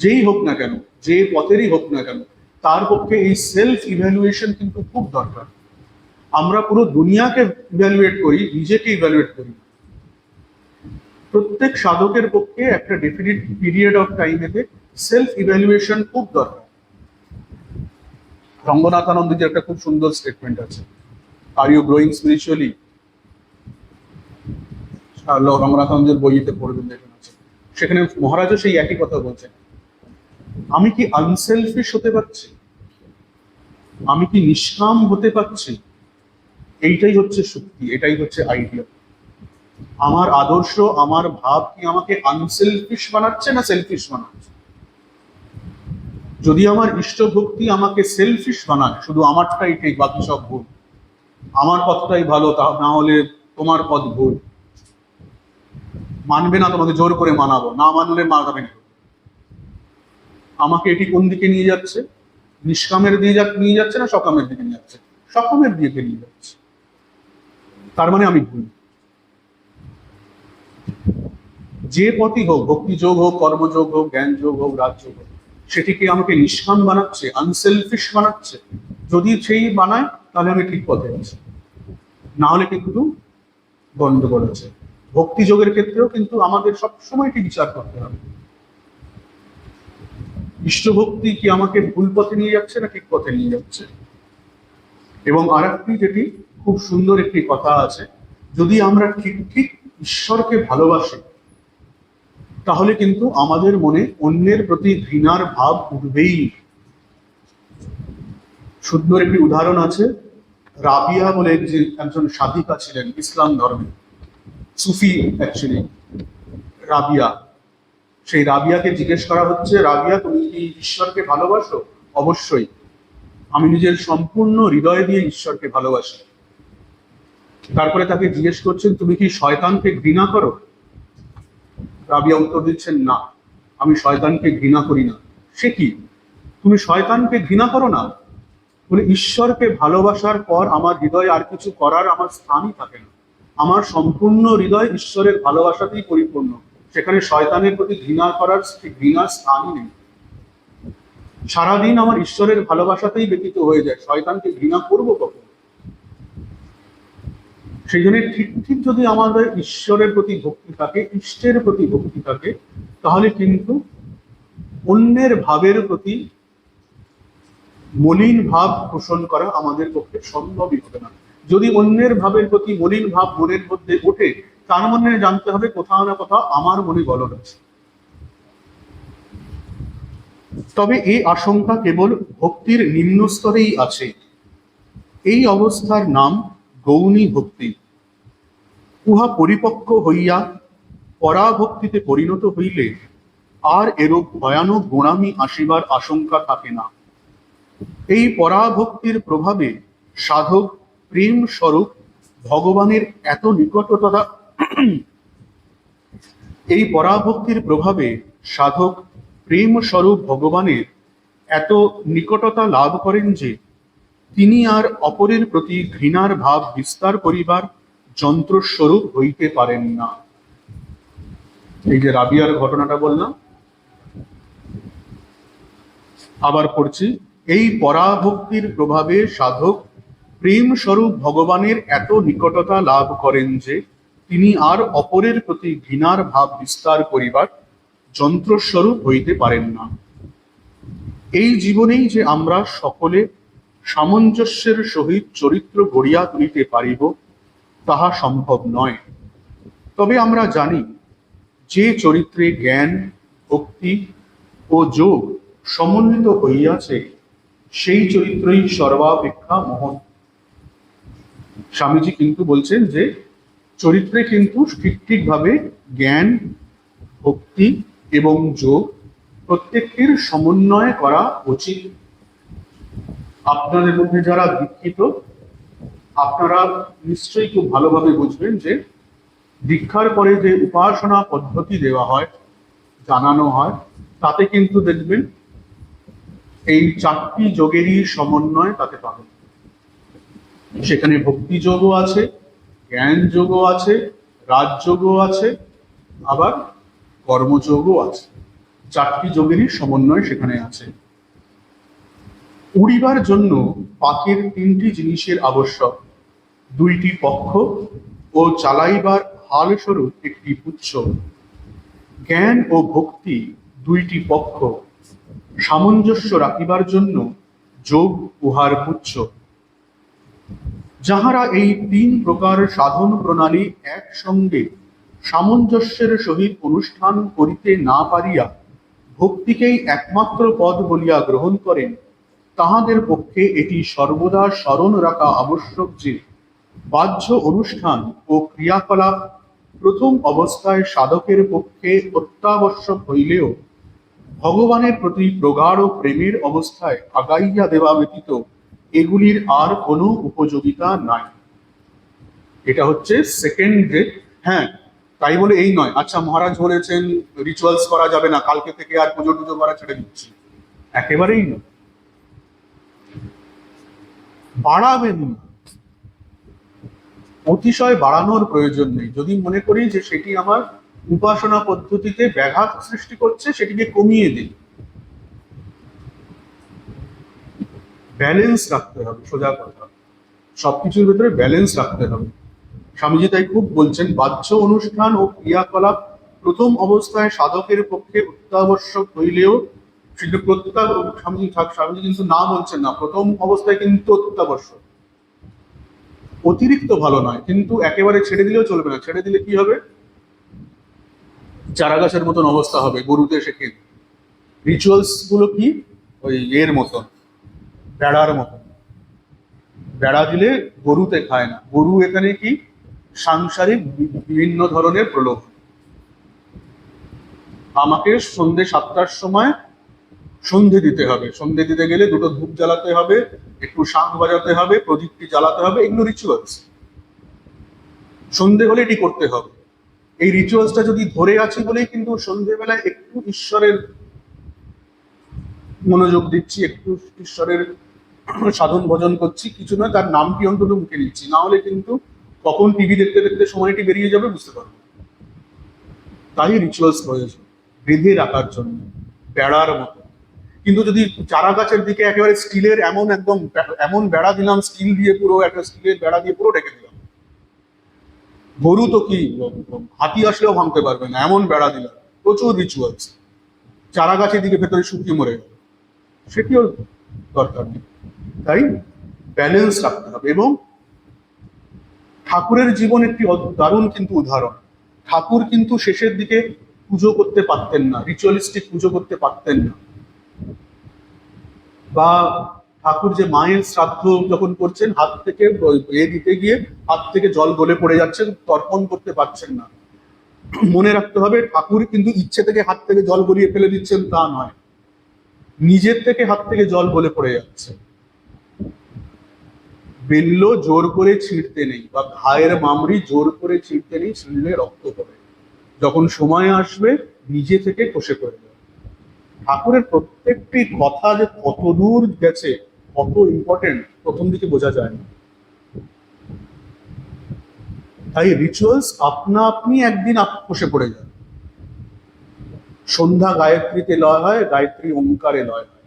Speaker 1: যেই হোক না কেন, যে পথেরই হোক না কেন, তার পক্ষে এই সেলফ ইভ্যালুয়েশন কিন্তু খুব দরকার। আমরা পুরো দুনিয়াকে ইভ্যালুয়েট করি, নিজেকে ইভ্যালুয়েট করি। প্রত্যেক সাধকের পক্ষে একটা definite period of টাইমেতে self evaluation খুব দরকার। রঙ্গনাথানন্দজির একটা খুব সুন্দর স্টেটমেন্ট আছে, আর ইউ গ্রোয়িং স্পিরিচুয়ালি, রঙ্গনাথানন্দের বইতে পড়বেন, দেখুন আছে, সেখানে মহারাজও সেই একই কথা বলছেন। আমি কি আনসেলফিশ হতে পারছি, আমি কি নিষ্কাম হতে পারছি, এইটাই হচ্ছে শক্তি, এটাই হচ্ছে আইডিয়া। আমার আদর্শ, আমার ভাব কি আমাকে আনসেলফিশ বানাচ্ছে না সেলফিশ বানাচ্ছে? যদি আমার ইষ্ট ভক্তি আমাকে সেলফিশ বানায়, শুধু আমারটাই ঠিক বাকি সব ভুল, আমার পথটাই ভালো, তা না হলে তোমার পথ ভুল, মানবে না তোমাকে জোর করে মানাবো, না মানলে মানাবে না, আমাকে এটি কোন দিকে নিয়ে যাচ্ছে? নিষ্কামের নিয়ে যাচ্ছে না সকামের দিকে নিয়ে যাচ্ছে? সকামের দিকে নিয়ে যাচ্ছে, তার মানে আমি ভুল। যে পথই হোক, ভক্তি যোগ হোক, কর্মযোগ হোক, জ্ঞান যোগ হোক, রাজযোগ হোক, সেটিকে আমাকে নিষ্কাম বানাচ্ছে, আনসেলফিশ বানাচ্ছে। যদি সেই বানায় তাহলে আমি ঠিক পথে আছি, না হলে কিন্তু গন্ডগোল আছে। ভক্তি যোগের ক্ষেত্রেও কিন্তু আমাদের সবসময় এটি বিচার করতে হবে, ইষ্টভক্তি কি আমাকে ভুল পথে নিয়ে যাচ্ছে না ঠিক পথে নিয়ে যাচ্ছে। এবং আর একটি যেটি খুব সুন্দর একটি কথা আছে, যদি আমরা ঠিক ঠিক ঈশ্বরকে ভালোবাসি, তাহলে কিন্তু আমাদের মনে অন্যের প্রতি ঘৃণার ভাব উঠবেই। সুন্দর একটি উদাহরণ আছে, রাবিয়া বলে যে একজন সাধিকা ছিলেন ইসলাম ধর্মে, সুফি অ্যাকচুয়ালি, রাবিয়া। সেই রাবিয়াকে জিজ্ঞেস করা হচ্ছে, রাবিয়া তুমি কি ঈশ্বরকে ভালোবাসো? অবশ্যই, আমি নিজের সম্পূর্ণ হৃদয় দিয়ে ঈশ্বরকে ভালোবাসি। তারপরে তাকে জিজ্ঞেস করছেন, তুমি কি শয়তানকে ঘৃণা করো? রাবিয়া উত্তর দিচ্ছেন, না, আমি শয়তানকে ঘৃণা করি না। সে কি, তুমি শয়তানকে ঘৃণা করো না? বলে, ঈশ্বরকে ভালোবাসার পর আমার হৃদয়ে আর কিছু করার আমার স্থানই থাকে না, আমার সম্পূর্ণ হৃদয় ঈশ্বরের ভালোবাসাতেই পরিপূর্ণ, সেখানে শয়তানের প্রতি ঘৃণা করার ঘৃণার স্থানই নেই। সারাদিন আমার ঈশ্বরের ভালোবাসাতেই ব্যতীত হয়ে যায়, শয়তানকে ঘৃণা করবো কখন? সেই জন্য ঠিক ঠিক যদি আমাদের ঈশ্বরের প্রতি ভক্তি থাকে, ইষ্টের প্রতি ভক্তি থাকে, তাহলে কিন্তু অন্যের ভাবের প্রতি মলিন ভাব পোষণ করা আমাদের পক্ষে সম্ভবই হবে না। যদি অন্যের ভাবের প্রতি মলিন ভাব মনের মধ্যে ওঠে, তার মনে জানতে হবে কোথাও না কোথাও আমার মনে গলদ আছে। তবে এই আশঙ্কা কেবল ভক্তির নিম্ন স্তরেই আছে। এই অবস্থার নাম গৌণী ভক্তি। উহা পরিপক্ক হইয়া পরাভক্তিতে পরিণত হইলে আর এরূপ ভয়ানক গোঁড়ামি আসিবার আশঙ্কা থাকে না। এই পরাভক্তির প্রভাবে সাধক প্রেম স্বরূপ ভগবানের এত নিকটতা এই পরাভক্তির প্রভাবে সাধক প্রেম স্বরূপ ভগবানের এত নিকটতা লাভ করেন যে তিনি আর অপরের প্রতি ঘৃণার ভাব বিস্তার করিবার যন্ত্রস্বরূপ হইতে পারেন না। এই যে রাবিয়ার ঘটনাটা বললাম, আবার পড়ছি, এই পরাভক্তির প্রভাবে সাধক প্রেম স্বরূপ ভগবানের এত নিকটতা লাভ করেন যে তিনি আর অপরের প্রতি ঘৃণার ভাব বিস্তার করিবার যন্ত্রস্বরূপ হইতে পারেন না। এই জীবনেই যে আমরা সকলে সামঞ্জস্যের সহিত চরিত্র গড়িয়া তুলিতে পারিব তাহা সম্ভব নয়। তবে আমরা জানি যে চরিত্রে জ্ঞান, ভক্তি ও যোগ সমন্বিত হইয়াছে সেই চরিত্রই সর্বাপেক্ষা মহৎ। স্বামীজি কিন্তু বলছেন যে চরিত্রে কিন্তু ঠিকভাবে জ্ঞান, ভক্তি এবং যোগ প্রত্যেকটির সমন্বয় করা উচিত। আপনাদের মধ্যে যারা দীক্ষিত আপনারা নিশ্চয়ই খুব ভালোভাবে বুঝবেন যে দীক্ষার পরে যে উপাসনা পদ্ধতি দেওয়া হয়, জানানো হয়, তাতে কিন্তু দেখবেন এই চারটি যোগেরই সমন্বয় তাতে পাবেন। সেখানে ভক্তি যোগও আছে, জ্ঞান যোগও আছে, রাজযোগও আছে, আবার কর্মযোগও আছে। চারটি যোগেরই সমন্বয় সেখানে আছে। উড়িবার জন্য পাখির তিনটি জিনিসের আবশ্যক, দুইটি পক্ষ ও চালাইবার হাল স্বরূপ একটি পুচ্ছ। জ্ঞান ও ভক্তি দুইটি পক্ষ, সামঞ্জস্য রাখিবার জন্য যোগ উহার পুচ্ছ। যাহারা এই তিন প্রকার সাধন প্রণালী একসঙ্গে সামঞ্জস্যের সহিত অনুষ্ঠান করিতে না পারিয়া ভক্তিকেই একমাত্র পদ বলিয়া গ্রহণ করেন, তাহাদের পক্ষে এটি সর্বদা স্মরণ রাখা আবশ্যক যে বাহ্য অনুষ্ঠান ও ক্রিয়াকলাপ প্রথম অবস্থায় সাধকের পক্ষে অত্যাবশ্যক হইলেও ভগবানের প্রতি প্রগাঢ় প্রেমের অবস্থায় আগাইয়া দেওয়া ব্যতীত এগুলির আর কোনো উপযোগিতা নাই। এটা হচ্ছে সেকেন্ড ডে। হ্যাঁ, তাই বলে এই নয় আচ্ছা মহারাজ বলেছেন রিচুয়ালস করা যাবে না, কালকে থেকে আর পুজো টুজো করা ছেড়ে দিচ্ছি, একেবারেই নয়। বাড়াবেন না, অতিশয় বাড়ানোর প্রয়োজন নেই। যদি মনে করি যে সেটি আমার উপাসনা পদ্ধতিতে ব্যাঘাত সৃষ্টি করছে, সেটিকে কমিয়ে দিই। ব্যালেন্স রাখতে হবে, সোজা কথা, সবকিছুর ভেতরে ব্যালেন্স রাখতে হবে। স্বামীজি তাই খুব বলছেন বাহ্য অনুষ্ঠান ও ক্রিয়াকলাপ প্রথম অবস্থায় সাধকের পক্ষে অত্যাবশ্যক হইলেও সেটা স্বামীজি কিন্তু না বলছেন না, প্রথম অবস্থায় কিন্তু অত্যাবশ্যক, অতিরিক্ত ভালো নয়, কিন্তু একেবারে ছেড়ে দিলেও চলবে না। ছেড়ে দিলে কি হবে? চারা গাছের মতন অবস্থা হবে, গরুতে শেখে। রিচুয়ালস গুলো কি ওই এর মতন, বেড়ার মতন। বেড়া দিলে গরুতে খায় না। গরু এখানে কি সাংসারিক বিভিন্ন ধরনের প্রলোভন। আমাকে সন্ধ্যে 7টার সময় সন্ধে দিতে হবে, সন্ধে দিতে গেলে দুটো ধূপ জ্বালাতে হবে, একটু শাঁখ বাজাতে হবে, প্রদীপটি জ্বালাতে হবে, এগুলো রিচুয়ালস। সন্ধে হলে এটি করতে হবে। এই রিচুয়ালসটা যদি ধরে আছি বলেই কিন্তু সন্ধেবেলায় একটু ঈশ্বরের মনোযোগ দিচ্ছি, একটু ঈশ্বরের সাধন ভজন করছি, কিছু নয় তার নামটি অন্তত মুখে নিচ্ছি, না হলে কিন্তু কখন টিভি দেখতে দেখতে সময়টি বেরিয়ে যাবে বুঝতে পারবো। তাই রিচুয়ালস প্রয়োজন, বেঁধে রাখার জন্য, বেড়ার মতো। কিন্তু যদি চারা গাছের দিকে একেবারে স্টিলের এমন বেড়া দিলাম, স্টিল দিয়ে পুরো একটা স্টিলের বেড়া দিয়ে পুরো ঢেকে দিলাম, গরু তো কি হাতি আসলেও ভাঙতে পারবে না, এমন বেড়া দিলাম, প্রচুর রিচুয়ালস, চারা গাছের দিকে ভেতরে শুকিয়ে মরে গেল, সেটিও দরকার নেই। তাই ব্যালেন্স রাখতে হবে। এবং ঠাকুরের জীবন একটি দারুণ কিন্তু উদাহরণ। ঠাকুর কিন্তু শেষের দিকে পুজো করতে পারতেন না, রিচুয়ালিস্টিক পুজো করতে পারতেন না, বা ঠাকুর যে মায়ের শ্রাদ্ধ যখন করছেন, হাত থেকে দিতে গিয়ে হাত থেকে জল গলে পড়ে যাচ্ছেন, তর্পণ করতে পারছেন না। মনে রাখতে হবে, ঠাকুর কিন্তু ইচ্ছে থেকে হাত থেকে জল গড়িয়ে ফেলে দিচ্ছেন তা নয়, নিজের থেকে হাত থেকে জল গলে পড়ে যাচ্ছে। বেল্ল জোর করে ছিঁড়তে নেই, বা ঘায়ের মামড়ি জোর করে ছিঁড়তে নেই, ছিঁড়লে রক্ত পড়ে। যখন সময় আসবে নিজে থেকে খসে পড়ে যাবে। ঠাকুরের প্রত্যেকটি কথা যে কত দূর গেছে, কত ইম্পর্টেন্ট, প্রথম দিকে বোঝা যায় না। তাই রিচুয়ালস আপনা আপনি একদিন খসে পড়ে যায়। সন্ধ্যা গায়ত্রীতে লয় হয়, গায়ত্রী ওঙ্কারে লয় হয়।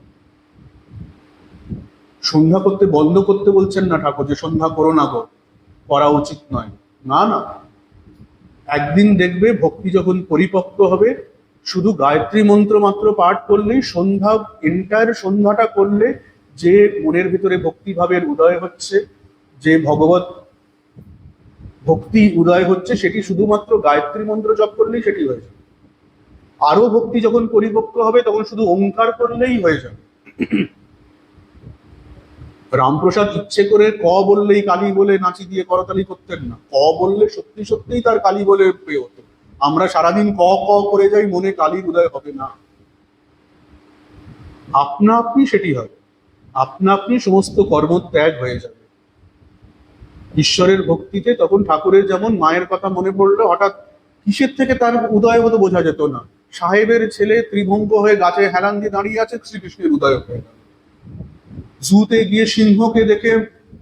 Speaker 1: সন্ধ্যা করতে বন্ধ করতে বলছেন না ঠাকুর, যে সন্ধ্যা করো না গো, করা উচিত নয়, না না। একদিন দেখবে ভক্তি যখন পরিপক্ক হবে, শুধু গায়ত্রী মন্ত্র মাত্র পাঠ করলেই, সন্ধ্যা এন্টায়ার সন্ধ্যাটা করলে যে মনের ভিতরে ভক্তিভাবের উদয় হচ্ছে, যে ভগবত ভক্তি উদয় হচ্ছে, সেটি শুধুমাত্র গায়ত্রী মন্ত্র জপ করলেই সেটি হয়ে যাবে। আরো ভক্তি যখন পরিপক্ক হবে তখন শুধু ওঙ্কার করলেই হয়ে যাবে। রামপ্রসাদ ইচ্ছে করে ক বললেই কালী বলে নাচি দিয়ে করতালি করতেন না, ক বললে সত্যি সত্যিই তার কালী বলে পেয়ে হতো। আমরা সারাদিন ক ক করে যাই, মনে কালীর উদয় হবে না। আপনা আপনি সেটি হবে, আপনা আপনি সমস্ত কর্ম ত্যাগ হয়ে যাবে ঈশ্বরের ভক্তিতে। তখন ঠাকুরের যেমন মায়ের কথা মনে পড়লো, হঠাৎ কিসের থেকে তার উদয় হতো বোঝা যেত না। সাহেবের ছেলে ত্রিভঙ্গ হয়ে গাছে হেলান দিয়ে দাঁড়িয়ে আছে, শ্রীকৃষ্ণের উদয় হয়ে গেল। জুতে গিয়ে সিংহকে দেখে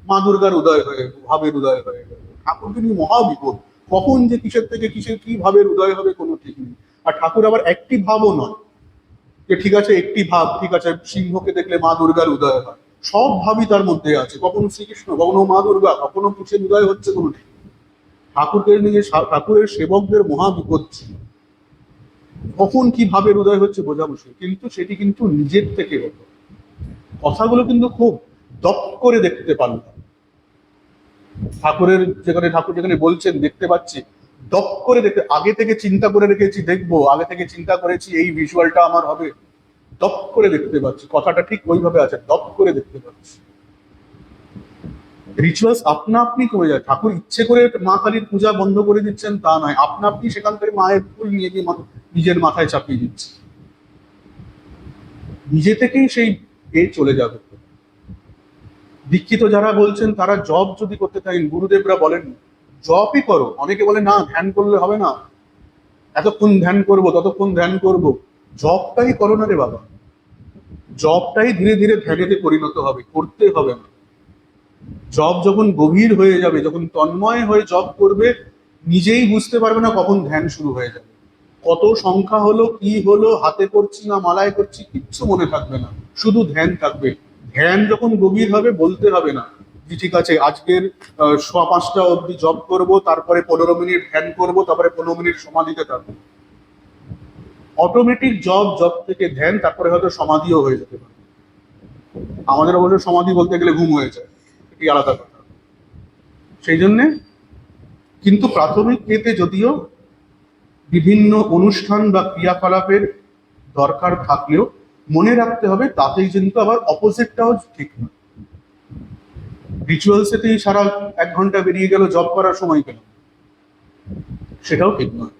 Speaker 1: মা দুর্গার উদয় হয়ে ভাবের উদয় হয়ে গেল। ঠাকুর তিনি মহাবিপদ, কখন যে কিসের থেকে কিসের কি ভাবের উদয় হবে কোনো ঠিক নেই। আর ঠাকুর আবার একটি ভাবও নয় যে ঠিক আছে একটি ভাব, ঠিক আছে সিংহকে দেখলে মা দুর্গার উদয় হয়। সব ভাবই তার মধ্যে আছে, কখনো শ্রীকৃষ্ণ, কখনো মা দুর্গা, কখনো কিসের উদয় হচ্ছে কোনো ঠিক। ঠাকুরকে নিয়ে ঠাকুরের সেবকদের মহাবিপদ ছিল, কখন কি ভাবের উদয় হচ্ছে বোঝা মুশকিল। কিন্তু সেটি কিন্তু নিজের থেকে হতো। কথাগুলো কিন্তু খুব দপ করে দেখতে পারলাম ঠাকুরের, ঠাকুর যেখানে বলছেন দেখতে পাচ্ছি, দপ করে দেখতে, আগে থেকে চিন্তা করে রেখেছি দেখবো, আগে থেকে চিন্তা করেছি এই ভিজুয়ালটা আমার হবে, দপ করে দেখতে পাচ্ছি। কথাটা ঠিক ওইভাবে আছে, দপ করে দেখতে পাচ্ছি। রিচুয়ালস আপনা আপনি কমে যায়। ঠাকুর ইচ্ছে করে মা কালীর পূজা বন্ধ করে দিচ্ছেন তা নয়, আপনা আপনি সেখান থেকে মায়ের ফুল নিয়ে গিয়ে নিজের মাথায় চাপিয়ে দিচ্ছে, নিজে থেকেই সেই চলে যাবে। দীক্ষিত যারা বলছেন তারা জব যদি করতে থাকেন, গুরুদেবরা বলেন জবই করো। অনেকে বলে না ধ্যান করলে হবে না, এতক্ষণ ধ্যান করব ততক্ষণ ধ্যান করব। জবটাই করো না রে বাবা, জবটাই ধীরে ধীরে ধ্যানেতে পরিণত হবে, করতে হবে না। জব যখন গভীর হয়ে যাবে, যখন তন্ময় হয়ে জব করবে, নিজেই বুঝতে পারবে না কখন ধ্যান শুরু হয়ে যাবে। কত সংখ্যা হলো, কি হলো, হাতে করছি না মালায় করছি, কিচ্ছু মনে থাকবে না, শুধু ধ্যান থাকবে। ধ্যান যখন গভীর হবে, বলতে হবে না যে ঠিক আছে আজকের 5টা অবধি জব করব, তারপরে 15 মিনিট ধ্যান করব, তারপরে 15 মিনিট সমাধিতে থাকবো। অটোমেটিক জব থেকে ধ্যান, তারপরে হয়তো সমাধিও হয়ে যেতে পারে। আমাদের অবশ্য সমাধি বলতে গেলে ঘুম হয়ে যায়, এটি আলাদা কথা। সেই জন্যে কিন্তু প্রাথমিক এতে যদিও বিভিন্ন অনুষ্ঠান বা ক্রিয়াকলাপের দরকার থাকলেও মনে রাখতে হবে তাতেই কিন্তু আবার অপোজিটটাও ঠিক না। রিচুয়ালসেতেই সারা 1 ঘন্টা বেরিয়ে গেল, জব করার সময় পেল, সেটাও ঠিক নয়।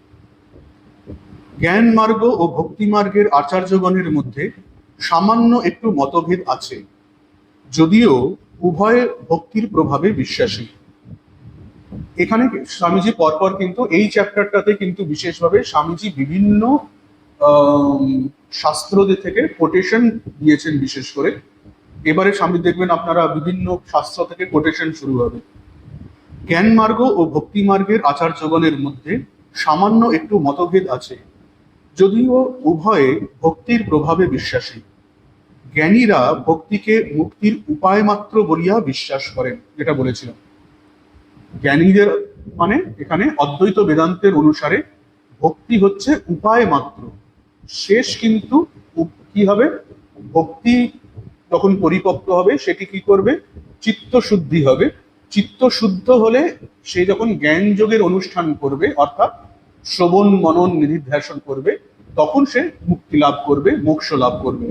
Speaker 1: জ্ঞান মার্গ ও ভক্তি মার্গের আচার্যগণের মধ্যে সামান্য একটু মতভেদ আছে, যদিও উভয় ভক্তির প্রভাবে বিশ্বাসী। এখানে স্বামীজি পরপর কিন্তু এই চ্যাপ্টারটাতে কিন্তু বিশেষভাবে স্বামীজি বিভিন্ন শাস্ত্রদের থেকে কোটেশন দিয়েছেন। বিশেষ করে এবারে স্বামী দেখবেন আপনারা বিভিন্ন শাস্ত্র থেকে কোটেশন শুরু হবে। জ্ঞান মার্গ ও ভক্তি মার্গের আচার্যগণের মধ্যে সামান্য একটু মতভেদ আছে, যদিও উভয়ে ভক্তির প্রভাবে বিশ্বাসী। জ্ঞানীরা ভক্তিকে মুক্তির উপায় মাত্র বলিয়া বিশ্বাস করেন, যেটা বলেছিলাম। জ্ঞানীদের মানে এখানে অদ্বৈত বেদান্তের অনুসারে ভক্তি হচ্ছে উপায় মাত্র, শেষ কিন্তু কি হবে, ভক্তি যখন পরিপক্ক হবে সেটি কি করবে, চিত্ত শুদ্ধি হবে। চিত্ত শুদ্ধ হলে সে যখন জ্ঞান যোগের অনুষ্ঠান করবে, অর্থাৎ শ্রবণ মনন নিধিধ্যাসন করবে, তখন সে মুক্তি লাভ করবে, মোক্ষ লাভ করবে।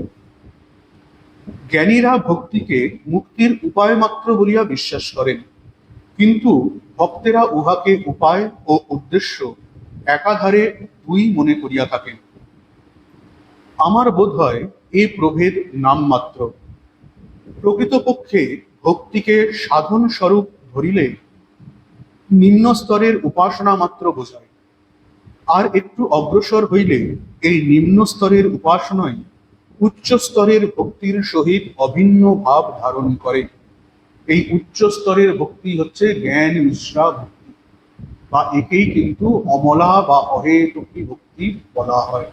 Speaker 1: জ্ঞানীরা ভক্তিকে মুক্তির উপায় মাত্র বলিয়া বিশ্বাস করেন, কিন্তু ভক্তেরা উহাকে উপায় ও উদ্দেশ্য একাধারে দুই মনে করিয়া থাকেন। আমার বোধ হয় এই প্রভেদ নামমাত্র। প্রকৃতপক্ষে ভক্তিকে সাধন স্বরূপ ধরিলে নিম্ন স্তরের উপাসনা মাত্র বোঝায়, আর একটু অগ্রসর হইলে এই নিম্ন স্তরের উপাসনাই উচ্চ স্তরের ভক্তির সহিত অভিন্ন ভাব ধারণ করে। এই উচ্চ স্তরের ভক্তি হচ্ছে জ্ঞান মিশ্রা ভক্তি, বা একেই কিন্তু অমলা বা অহেতুকী ভক্তি বলা হয়।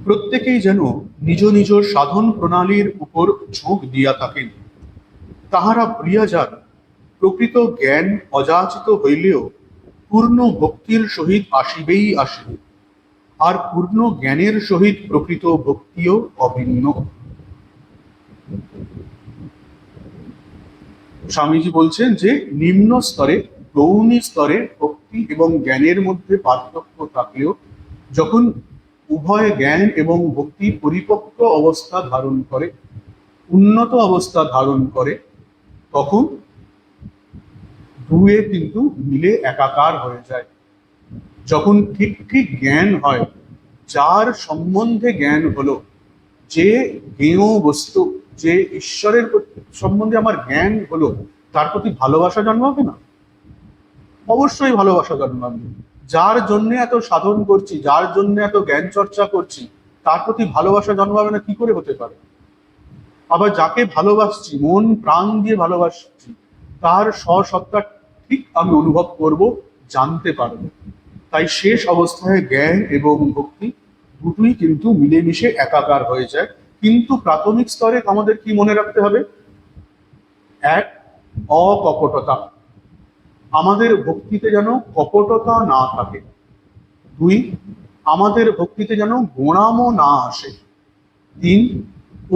Speaker 1: প্রত্যেকেই যেন নিজ নিজ সাধন প্রণালীর উপর ঝোঁক দিয়া থাকেন। তাহারা ভুলিয়া যান, প্রকৃত জ্ঞান অযাচিত হইলেও পূর্ণ ভক্তির সহিত আসিবেই আসিবে, আর পূর্ণ জ্ঞানের সহিত প্রকৃত ভক্তিও অভিন্ন। স্বামীজি বলছেন যে নিম্ন স্তরে, গৌণী স্তরে ভক্তি এবং জ্ঞানের মধ্যে পার্থক্য থাকলেও যখন উভয় জ্ঞান এবং ভক্তি পরিপক্ক অবস্থা ধারণ করে, উন্নত অবস্থা ধারণ করে, তখন দুয়ে কিন্তু মিলে একাকার হয়ে যায়। যখন ঠিক ঠিক জ্ঞান হয়, যার সম্বন্ধে জ্ঞান হলো, যে জ্ঞেয় বস্তু, যে ঈশ্বরের সম্বন্ধে আমার জ্ঞান হলো, তার প্রতি ভালোবাসা জন্মাবে না? অবশ্যই ভালোবাসা জন্মাবে। যার জন্য এত সাধন করছি, যার জন্য এত জ্ঞান চর্চা করছি, তার প্রতি ভালোবাসা জন্মাবে না কি করে হতে পারে? আবার যাকে ভালোবাসছি, মন প্রাণ দিয়ে ভালোবাসছি, তার স্বসত্তা ঠিক আমি অনুভব করব, জানতে পারবো। তাই শেষ অবস্থায় জ্ঞান এবং ভক্তি দুটোই কিন্তু মিলেমিশে একাকার হয়ে যায়। কিন্তু প্রাথমিক স্তরে আমাদের কি মনে রাখতে হবে? এক, অকপটতা। আমাদের ভক্তিতে যেন কপটতা না থাকে। দুই, আমাদের ভক্তিতে যেন গোঁড়ামো না আসে। তিন,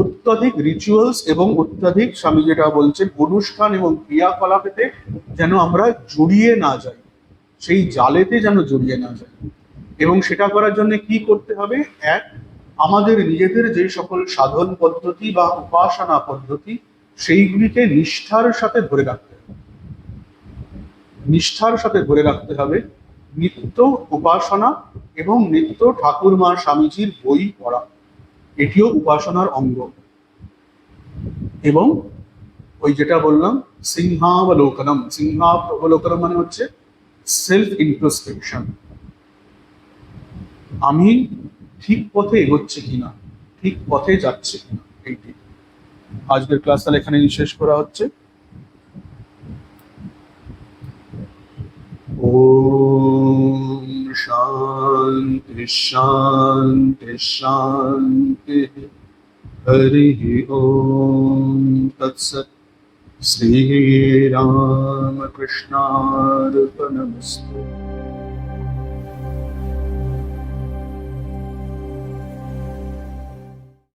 Speaker 1: অত্যাধিক রিচুয়ালস এবং অত্যাধিক, স্বামী যেটা বলছেন, অনুষ্ঠান এবং ক্রিয়াকলাপেতে যেন আমরা জড়িয়ে না যাই, সেই জালেতে যেন জড়িয়ে না যাই। এবং সেটা করার জন্য কি করতে হবে? এক, আমাদের নিজেদের যে সকল সাধন পদ্ধতি বা উপাসনা পদ্ধতি, সেইগুলিকে নিষ্ঠার সাথে ধরে রাখতে হবে। নিষ্ঠার সাথে ধরে রাখতে হবে। নিত্য উপাসনা এবং নিত্য ঠাকুরমা স্বামীজির বই পড়া, এটিও উপাসনার অঙ্গ। এবং ওই যেটা বললাম, সিংহাবলোকনম। সিংহাবলোকনম মানে হচ্ছে সেলফ ইন্ট্রোস্পেকশন। আমি ঠিক পথে এগোচ্ছি কিনা, ঠিক পথে যাচ্ছে কিনা, এইটি। আজকের ক্লাস তাহলে এখানে শেষ করা হচ্ছে। ওম শান্তি শান্তি শান্তি। হরি ওম তৎসৎ। শ্রীরামকৃষ্ণার্পণমস্তু।